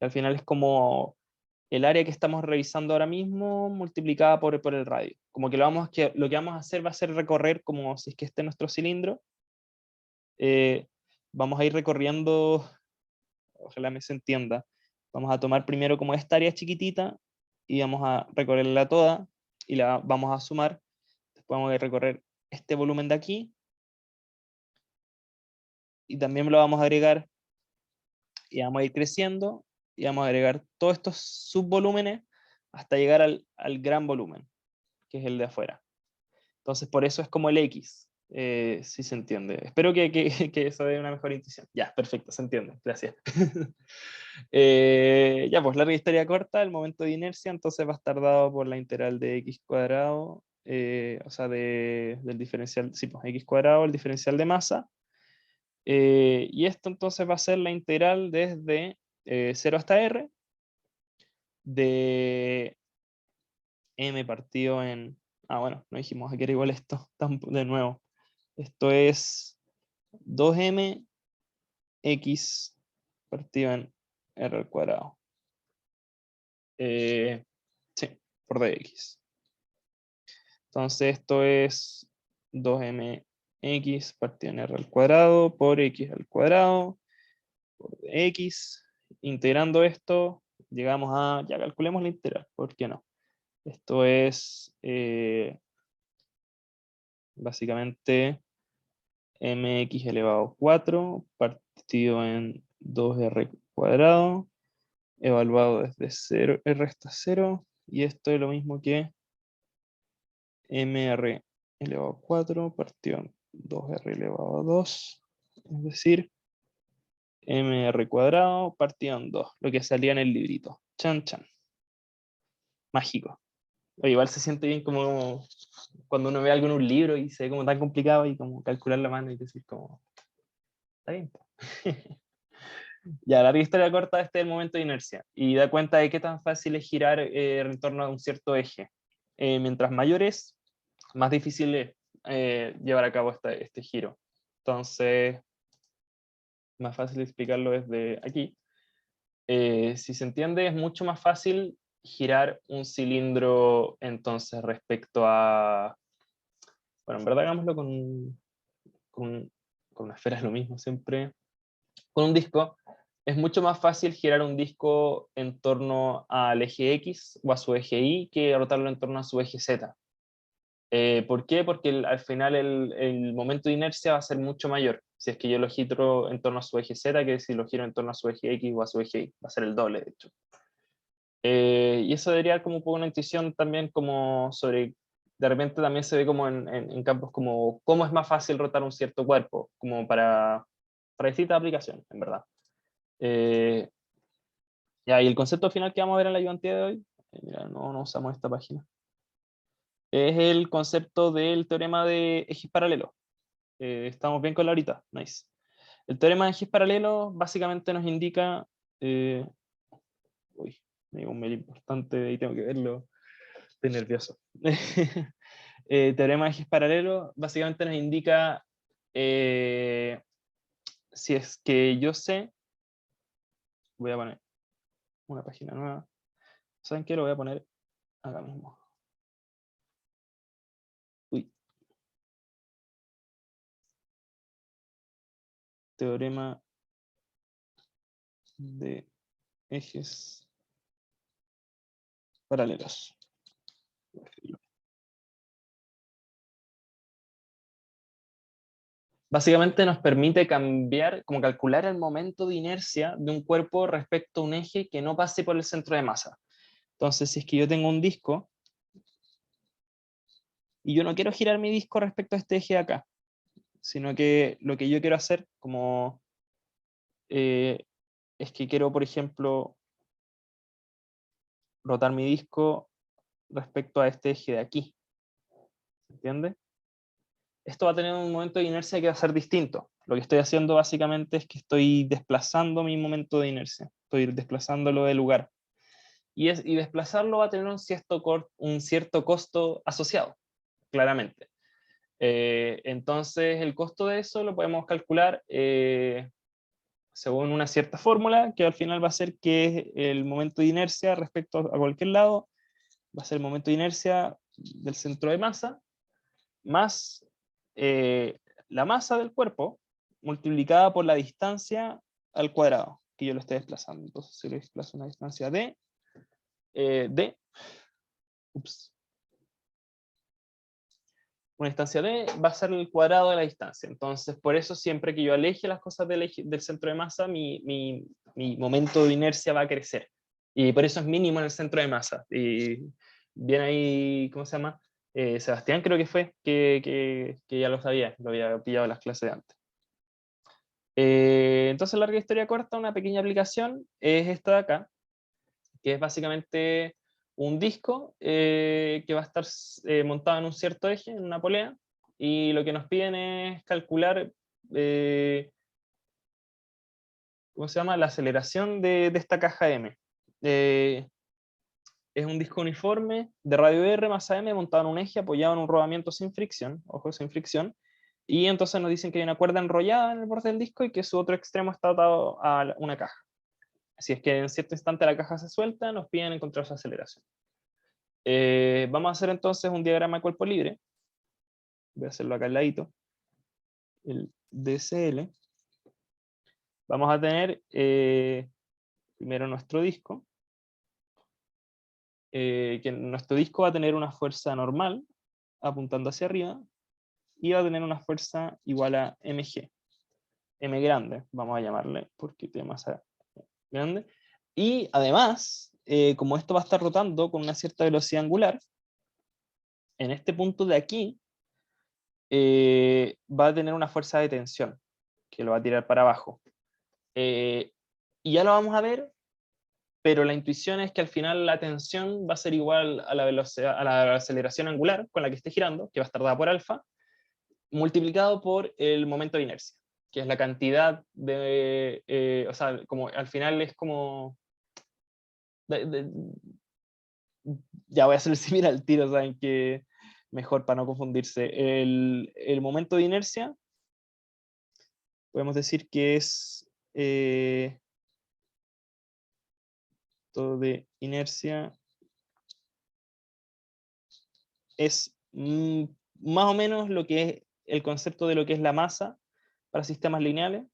Al final es como el área que estamos revisando ahora mismo multiplicada por el radio. Como que lo que vamos a hacer va a ser recorrer, como si es que este es nuestro cilindro. Vamos a ir recorriendo, ojalá se entienda. Vamos a tomar primero como esta área chiquitita y vamos a recorrerla toda y la vamos a sumar. Después vamos a recorrer este volumen de aquí y también lo vamos a agregar y vamos a ir creciendo y vamos a agregar todos estos subvolúmenes hasta llegar al gran volumen, que es el de afuera. Entonces por eso es como el X, si se entiende. Espero que eso dé una mejor intuición. Ya, perfecto, se entiende, gracias. Ya, pues larga historia corta, el momento de inercia entonces va a estar dado por la integral de x cuadrado, o sea, del diferencial, sí, pues x cuadrado, el diferencial de masa. Y esto entonces va a ser la integral desde 0 hasta r de m partido en... Ah, bueno, no dijimos que era igual esto, de nuevo. Esto es 2m x partido en r al cuadrado. Sí, por dx. Entonces esto es 2mx partido en r al cuadrado por x al cuadrado por dx. Integrando esto, llegamos a... Ya calculemos la integral, ¿por qué no? Esto es básicamente mx elevado a 4 partido en 2r cuadrado, evaluado desde 0, r hasta 0, y esto es lo mismo que mr elevado a 4 partido en 2r elevado a 2, es decir, mr cuadrado partido en 2, lo que salía en el librito. Chan, chan. Mágico. O igual se siente bien como cuando uno ve algo en un libro y se ve como tan complicado y como calcular la mano y decir como, está bien. Ya, larga historia corta, este es el momento de inercia. Y da cuenta de qué tan fácil es girar en torno a un cierto eje. Mientras mayor es, más difícil es llevar a cabo este giro. Entonces, más fácil explicarlo desde aquí. Si se entiende, es mucho más fácil girar un cilindro entonces respecto a... Bueno, en verdad hagámoslo con una esfera, es lo mismo siempre. Con un disco, es mucho más fácil girar un disco en torno al eje X o a su eje Y que rotarlo en torno a su eje Z. ¿Por qué? Porque al final el momento de inercia va a ser mucho mayor si es que yo lo giro en torno a su eje Z que si lo giro en torno a su eje X o a su eje Y. Va a ser el doble, de hecho. Y eso debería dar como un poco una intuición también como sobre... De repente también se ve como en campos como cómo es más fácil rotar un cierto cuerpo, como para distintas aplicaciones, en verdad. Ya, y el concepto final que vamos a ver en la ayudantía de hoy, mira, no usamos esta página, es el concepto del teorema de ejes paralelos. Estamos bien con la horita, nice. El teorema de ejes paralelos básicamente nos indica, uy, me dio un mail importante y tengo que verlo, estoy nervioso. Teorema de ejes paralelos básicamente nos indica si es que yo sé, voy a poner una página nueva, ¿saben qué? Lo voy a poner acá mismo. Uy. Teorema de ejes paralelos. básicamente nos permite cambiar, como calcular el momento de inercia de un cuerpo respecto a un eje que no pase por el centro de masa. Entonces, si es que yo tengo un disco, y yo no quiero girar mi disco respecto a este eje de acá, sino que lo que yo quiero hacer como es que quiero, por ejemplo, rotar mi disco respecto a este eje de aquí. ¿Se entiende? Esto va a tener un momento de inercia que va a ser distinto. Lo que estoy haciendo básicamente es que estoy desplazando mi momento de inercia. Estoy desplazándolo de lugar. Y desplazarlo va a tener un cierto costo asociado, claramente. Entonces, el costo de eso lo podemos calcular según una cierta fórmula, que al final va a ser que el momento de inercia respecto a cualquier lado va a ser el momento de inercia del centro de masa, más la masa del cuerpo, multiplicada por la distancia al cuadrado, que yo lo esté desplazando. Entonces, si lo desplazo una distancia una distancia d va a ser el cuadrado de la distancia. Entonces, por eso siempre que yo aleje las cosas del centro de masa, mi momento de inercia va a crecer. Y por eso es mínimo en el centro de masa. Y viene ahí, ¿cómo se llama? Sebastián creo que fue, que ya lo sabía, lo había pillado en las clases de antes. Entonces, larga historia corta, una pequeña aplicación es esta de acá, que es básicamente un disco que va a estar montado en un cierto eje, en una polea, y lo que nos piden es calcular ¿cómo se llama? La aceleración de esta caja M. Es un disco uniforme de radio R masa M montado en un eje apoyado en un rodamiento sin fricción, ojo, sin fricción, y entonces nos dicen que hay una cuerda enrollada en el borde del disco y que su otro extremo está atado a una caja. Si es que en cierto instante la caja se suelta, nos piden encontrar su aceleración. Vamos a hacer entonces un diagrama de cuerpo libre. Voy a hacerlo acá al ladito. El DSL. Vamos a tener primero nuestro disco. Que nuestro disco va a tener una fuerza normal apuntando hacia arriba y va a tener una fuerza igual a mg. M grande, vamos a llamarle, porque tiene masa grande. Y además, como esto va a estar rotando con una cierta velocidad angular, en este punto de aquí va a tener una fuerza de tensión que lo va a tirar para abajo. Y ya lo vamos a ver, pero la intuición es que al final la tensión va a ser igual a la velocidad, a la aceleración angular con la que esté girando, que va a estar dada por alfa, multiplicado por el momento de inercia, que es la cantidad de, o sea, como al final es como, ya voy a hacer el similar al tiro, saben que mejor para no confundirse. El momento de inercia, podemos decir que es todo de inercia es más o menos lo que es el concepto de lo que es la masa para sistemas lineales.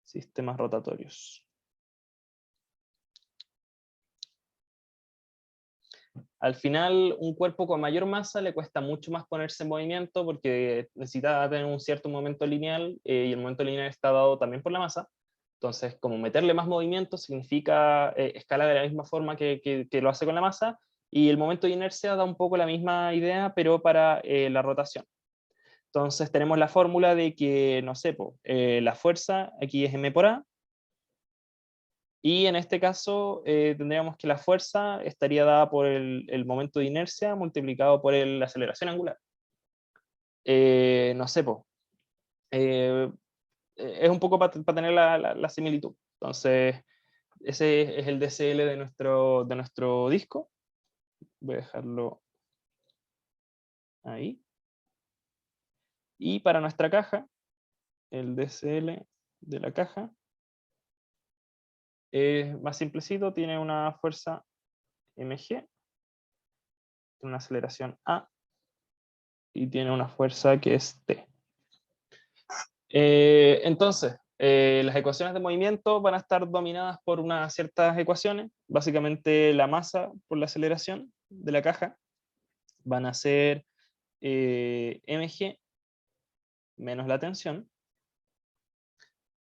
Sistemas rotatorios. Al final, un cuerpo con mayor masa le cuesta mucho más ponerse en movimiento porque necesita tener un cierto momento lineal y el momento lineal está dado también por la masa. Entonces, como meterle más movimiento significa escalar de la misma forma que lo hace con la masa, y el momento de inercia da un poco la misma idea, pero para la rotación. Entonces tenemos la fórmula de que, no sé, la fuerza aquí es m por a, y en este caso tendríamos que la fuerza estaría dada por el momento de inercia multiplicado por la aceleración angular. No sé, es un poco para tener la similitud. Entonces, ese es el DSL de nuestro disco. Voy a dejarlo ahí. Y para nuestra caja, el DSL de la caja es más simplecito, tiene una fuerza mg, tiene una aceleración a, y tiene una fuerza que es t. Entonces, Las ecuaciones de movimiento van a estar dominadas por unas ciertas ecuaciones, básicamente la masa por la aceleración de la caja, van a ser mg menos la tensión.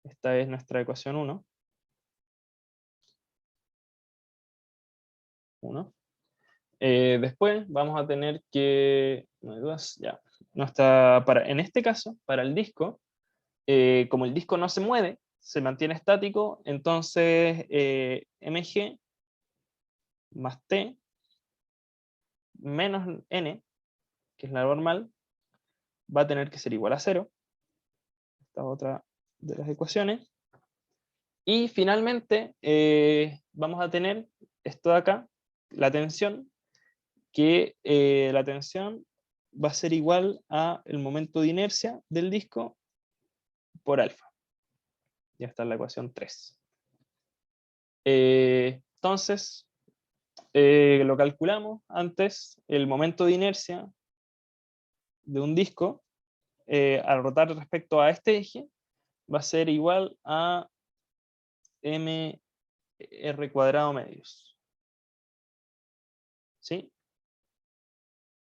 Esta es nuestra ecuación 1. Después vamos a tener que, no hay dudas, ya, en este caso, para el disco, como el disco no se mueve, se mantiene estático, entonces mg más t menos n, que es la normal, va a tener que ser igual a 0. Esta es otra de las ecuaciones. Y finalmente vamos a tener esto de acá, la tensión, que la tensión va a ser igual a el momento de inercia del disco por alfa. Ya está en la ecuación 3. Entonces, lo calculamos antes, el momento de inercia de un disco al rotar respecto a este eje va a ser igual a mr cuadrado medios. ¿Sí?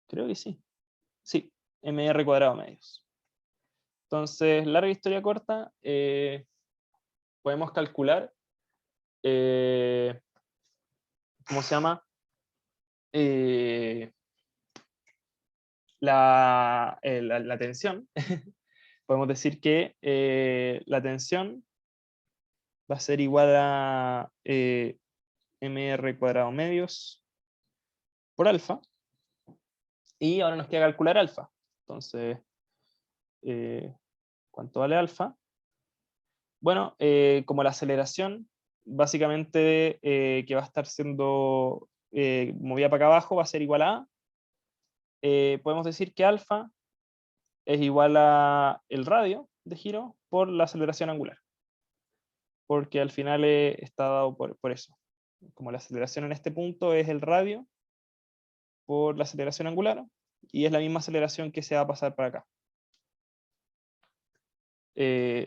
Creo que sí. Sí, mr cuadrado medios. Entonces, larga historia corta, podemos calcular, ¿cómo se llama? La tensión. Podemos decir que la tensión va a ser igual a mr cuadrado medios por alfa. Y ahora nos queda calcular alfa. Entonces, ¿cuánto vale alfa? Bueno, como la aceleración, básicamente que va a estar siendo movida para acá abajo, va a ser igual a A. Podemos decir que alfa es igual a el radio de giro por la aceleración angular. Porque al final está dado por eso. Como la aceleración en este punto es el radio por la aceleración angular, y es la misma aceleración que se va a pasar para acá.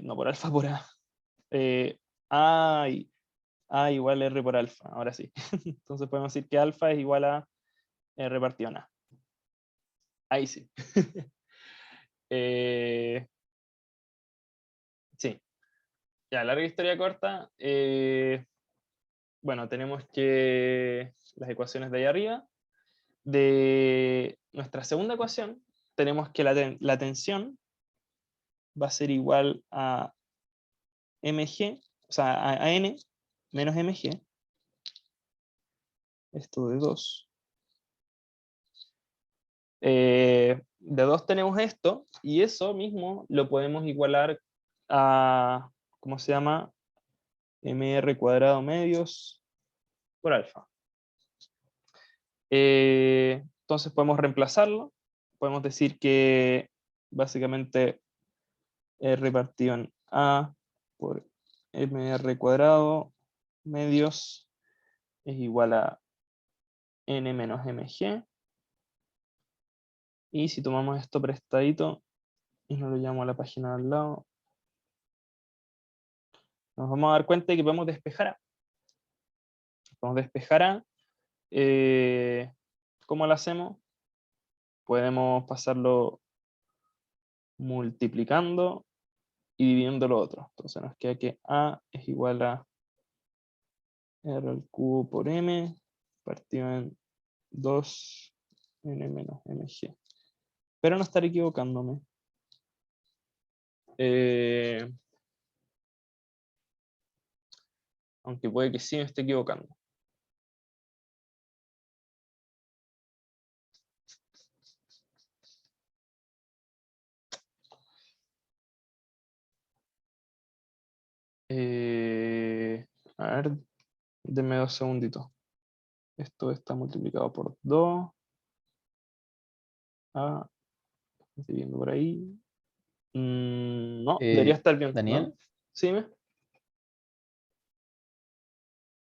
No por alfa, por A. A igual a R por alfa, ahora sí. Entonces podemos decir que alfa es igual a R partido en A. Ahí sí. Sí. Ya, larga historia corta. Bueno, tenemos que las ecuaciones de ahí arriba. De nuestra segunda ecuación, tenemos que la tensión va a ser igual a mg, o sea, a n menos mg. Esto de 2. De 2 tenemos esto, y eso mismo lo podemos igualar a, ¿cómo se llama? mr cuadrado medios por alfa. Entonces podemos reemplazarlo. Podemos decir que básicamente R partido en A por mr cuadrado medios es igual a n menos mg. Y si tomamos esto prestadito y nos lo llevamos a la página de al lado, nos vamos a dar cuenta de que podemos despejar A. Podemos despejar A. ¿Cómo lo hacemos? Podemos pasarlo multiplicando y dividiendo lo otro. Entonces nos queda que A es igual a R al cubo por M partido en 2 n menos mg. Pero no estaré equivocándome. Aunque puede que sí me esté equivocando. A ver, denme 2 segunditos. Esto está multiplicado por 2. Estoy viendo por ahí. No, debería estar bien. Daniel, ¿No? Sí, dime.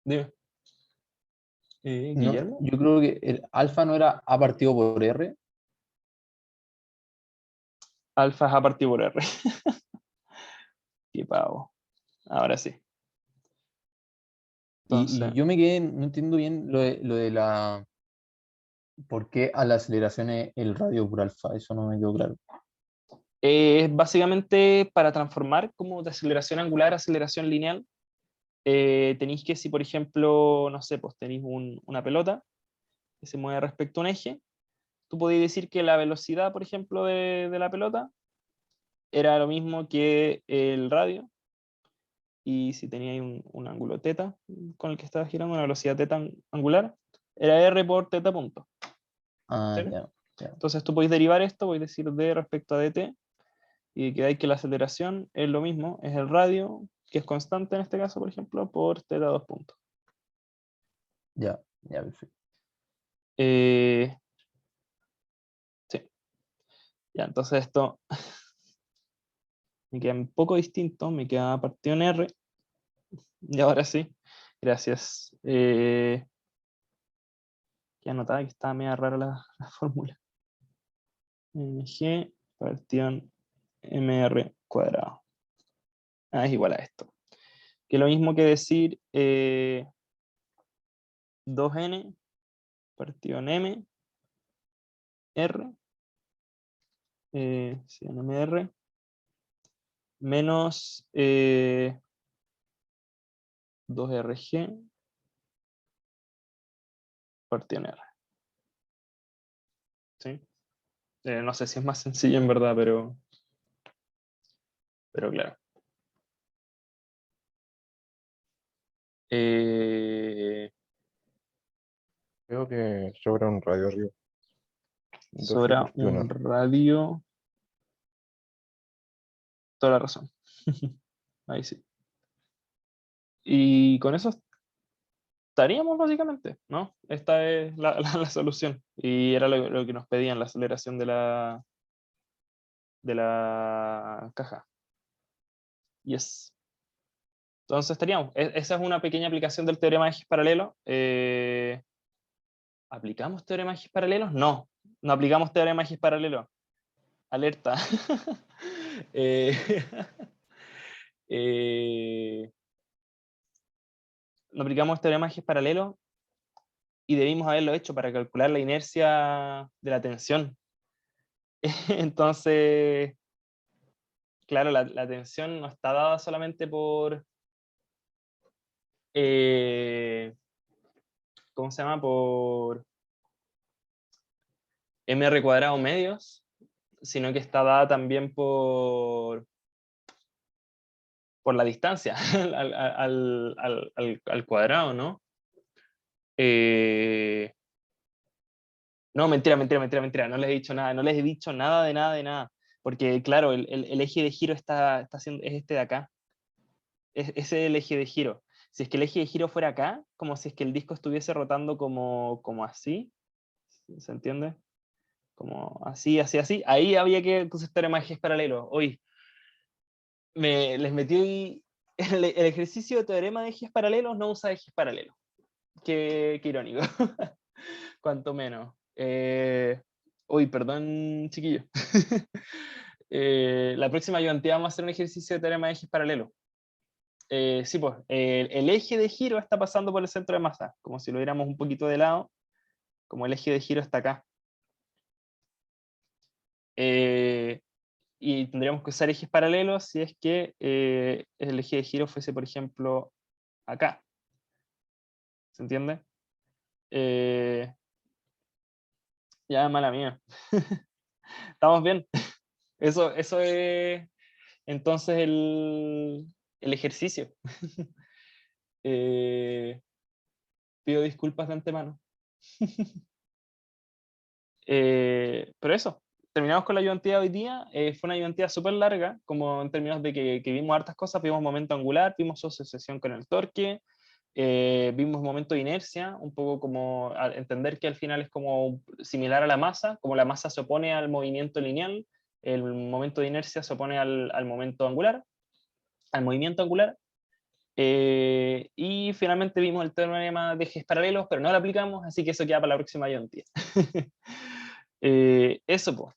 no, Guillermo. yo creo que el alfa no era A partido por R. Alfa es A partido por R. Qué pavo. Ahora sí. Y Entonces, yo me quedé, no entiendo bien lo de la... ¿Por qué a la aceleración es el radio por alfa? Eso no me quedó claro. es básicamente para transformar como de aceleración angular a aceleración lineal. Tenéis que, si por ejemplo, no sé, pues tenéis una pelota que se mueve respecto a un eje, tú podéis decir que la velocidad, por ejemplo, de la pelota era lo mismo que el radio, y si teníais un ángulo teta con el que estaba girando, una velocidad teta angular, era r por teta punto. Ah, ¿Sí? ya, ya. Entonces tú podéis derivar esto, podéis decir d respecto a dt, y quedáis que la aceleración es lo mismo, es el radio, que es constante en este caso, por ejemplo, por teta 2 puntos. Ya, ya, perfecto. Eh, sí, ya, entonces esto me queda un poco distinto, me queda partido en R, y ahora sí, gracias. Que anotaba que estaba media rara la fórmula. G partido en mr cuadrado. Ah, es igual a esto. Que es lo mismo que decir 2n partido en m, r, sí, en mr, menos 2rg partido en r. ¿Sí? No sé si es más sencillo en verdad, pero claro. Creo que sobra un radio arriba. 2G Sobra partido en un R. radio. Toda la razón. Ahí sí. Y con eso estaríamos básicamente, ¿no? Esta es la solución. Y era lo que nos pedían, la aceleración de la caja. Yes. Entonces estaríamos. Esa es una pequeña aplicación del teorema de ejes paralelos. ¿Aplicamos teorema de ejes paralelos? No, no aplicamos teorema de ejes paralelos. Alerta. Eh, eh, no aplicamos teorema de ejes paralelos y debimos haberlo hecho para calcular la inercia de la tensión. Entonces, claro, la tensión no está dada solamente por, ¿cómo se llama? Por mr cuadrado medios, sino que está dada también por la distancia al cuadrado, ¿no? No, mentira, no les he dicho nada, no les he dicho nada de nada de nada, porque claro, el eje de giro está haciendo, es este de acá, ese es el eje de giro. Si es que el eje de giro fuera acá, como si es que el disco estuviese rotando como así, ¿se entiende? Como así, así, así, ahí había que entonces teorema de ejes paralelos. Hoy les metí el ejercicio de teorema de ejes paralelos, no usa ejes paralelos. Qué irónico. Cuanto menos. Uy, perdón, chiquillo. La próxima ayudantía vamos a hacer un ejercicio de teorema de ejes paralelos. Sí, pues, el eje de giro está pasando por el centro de masa, como si lo viéramos un poquito de lado, como el eje de giro está acá. Y tendríamos que usar ejes paralelos si es que el eje de giro fuese, por ejemplo, acá. ¿Se entiende? Ya, mala mía. Estamos bien. Eso es entonces el ejercicio. Pido disculpas de antemano. Pero eso, terminamos con la ayudantía de hoy día. Fue una ayudantía súper larga, como en términos de que vimos hartas cosas, vimos momento angular, vimos su asociación con el torque, vimos momento de inercia, un poco como entender que al final es como similar a la masa, como la masa se opone al movimiento lineal, el momento de inercia se opone al momento angular, al movimiento angular. Y finalmente vimos el teorema de ejes paralelos, pero no lo aplicamos, así que eso queda para la próxima ayudantía. Eso pues.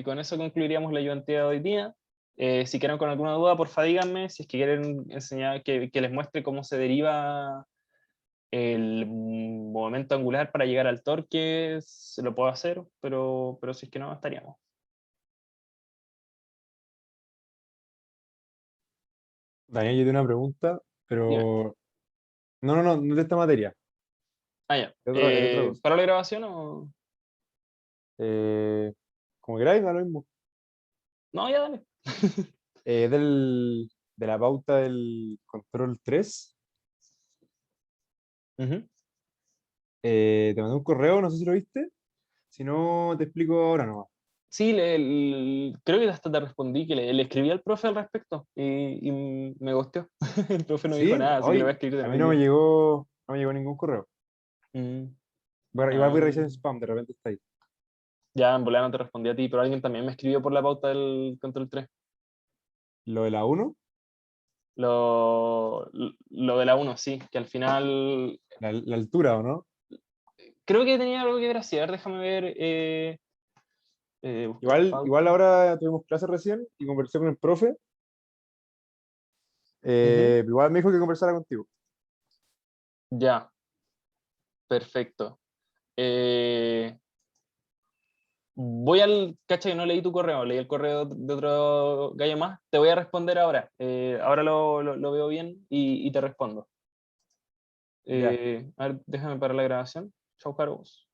Con eso concluiríamos la ayudantía de hoy día. Si quieren con alguna duda, porfa díganme. Si es que quieren enseñar, que les muestre cómo se deriva el momento angular para llegar al torque, se lo puedo hacer, pero si es que no, estaríamos. Daniel, yo tengo una pregunta, Dime. pero no de esta materia, Ah, ya. de otra cosa. ¿Para la grabación o...? Eh, Como queráis, da lo mismo. No, ya dale. De la pauta del control 3. Ujú. Te mandé un correo, no sé si lo viste. Si no, te explico ahora nomás. Sí, creo que hasta te respondí que le escribí al profe al respecto y me gustó. El profe no dijo Sí, nada, así que le voy a hoy escribir a mí después yo. no me llegó ningún correo. Mm, Igual voy a ah. revisar en spam, de repente está ahí. Ya en volada no te respondí a ti, pero alguien también me escribió por la pauta del Control 3. Lo de la 1, Lo de la uno sí, que al final la altura, ¿o no? creo que tenía algo que ver así. A ver, déjame ver. Buscar Igual pauta. ahora tuvimos clase recién y conversé con el profe. Ujú. Igual me dijo que conversara contigo. Ya, perfecto. Eh, cacha que no leí tu correo, leí el correo de otro gallo más. Te voy a responder ahora. Ahora lo veo bien y te respondo. Ya. A ver, déjame parar la grabación. Chau, Carlos.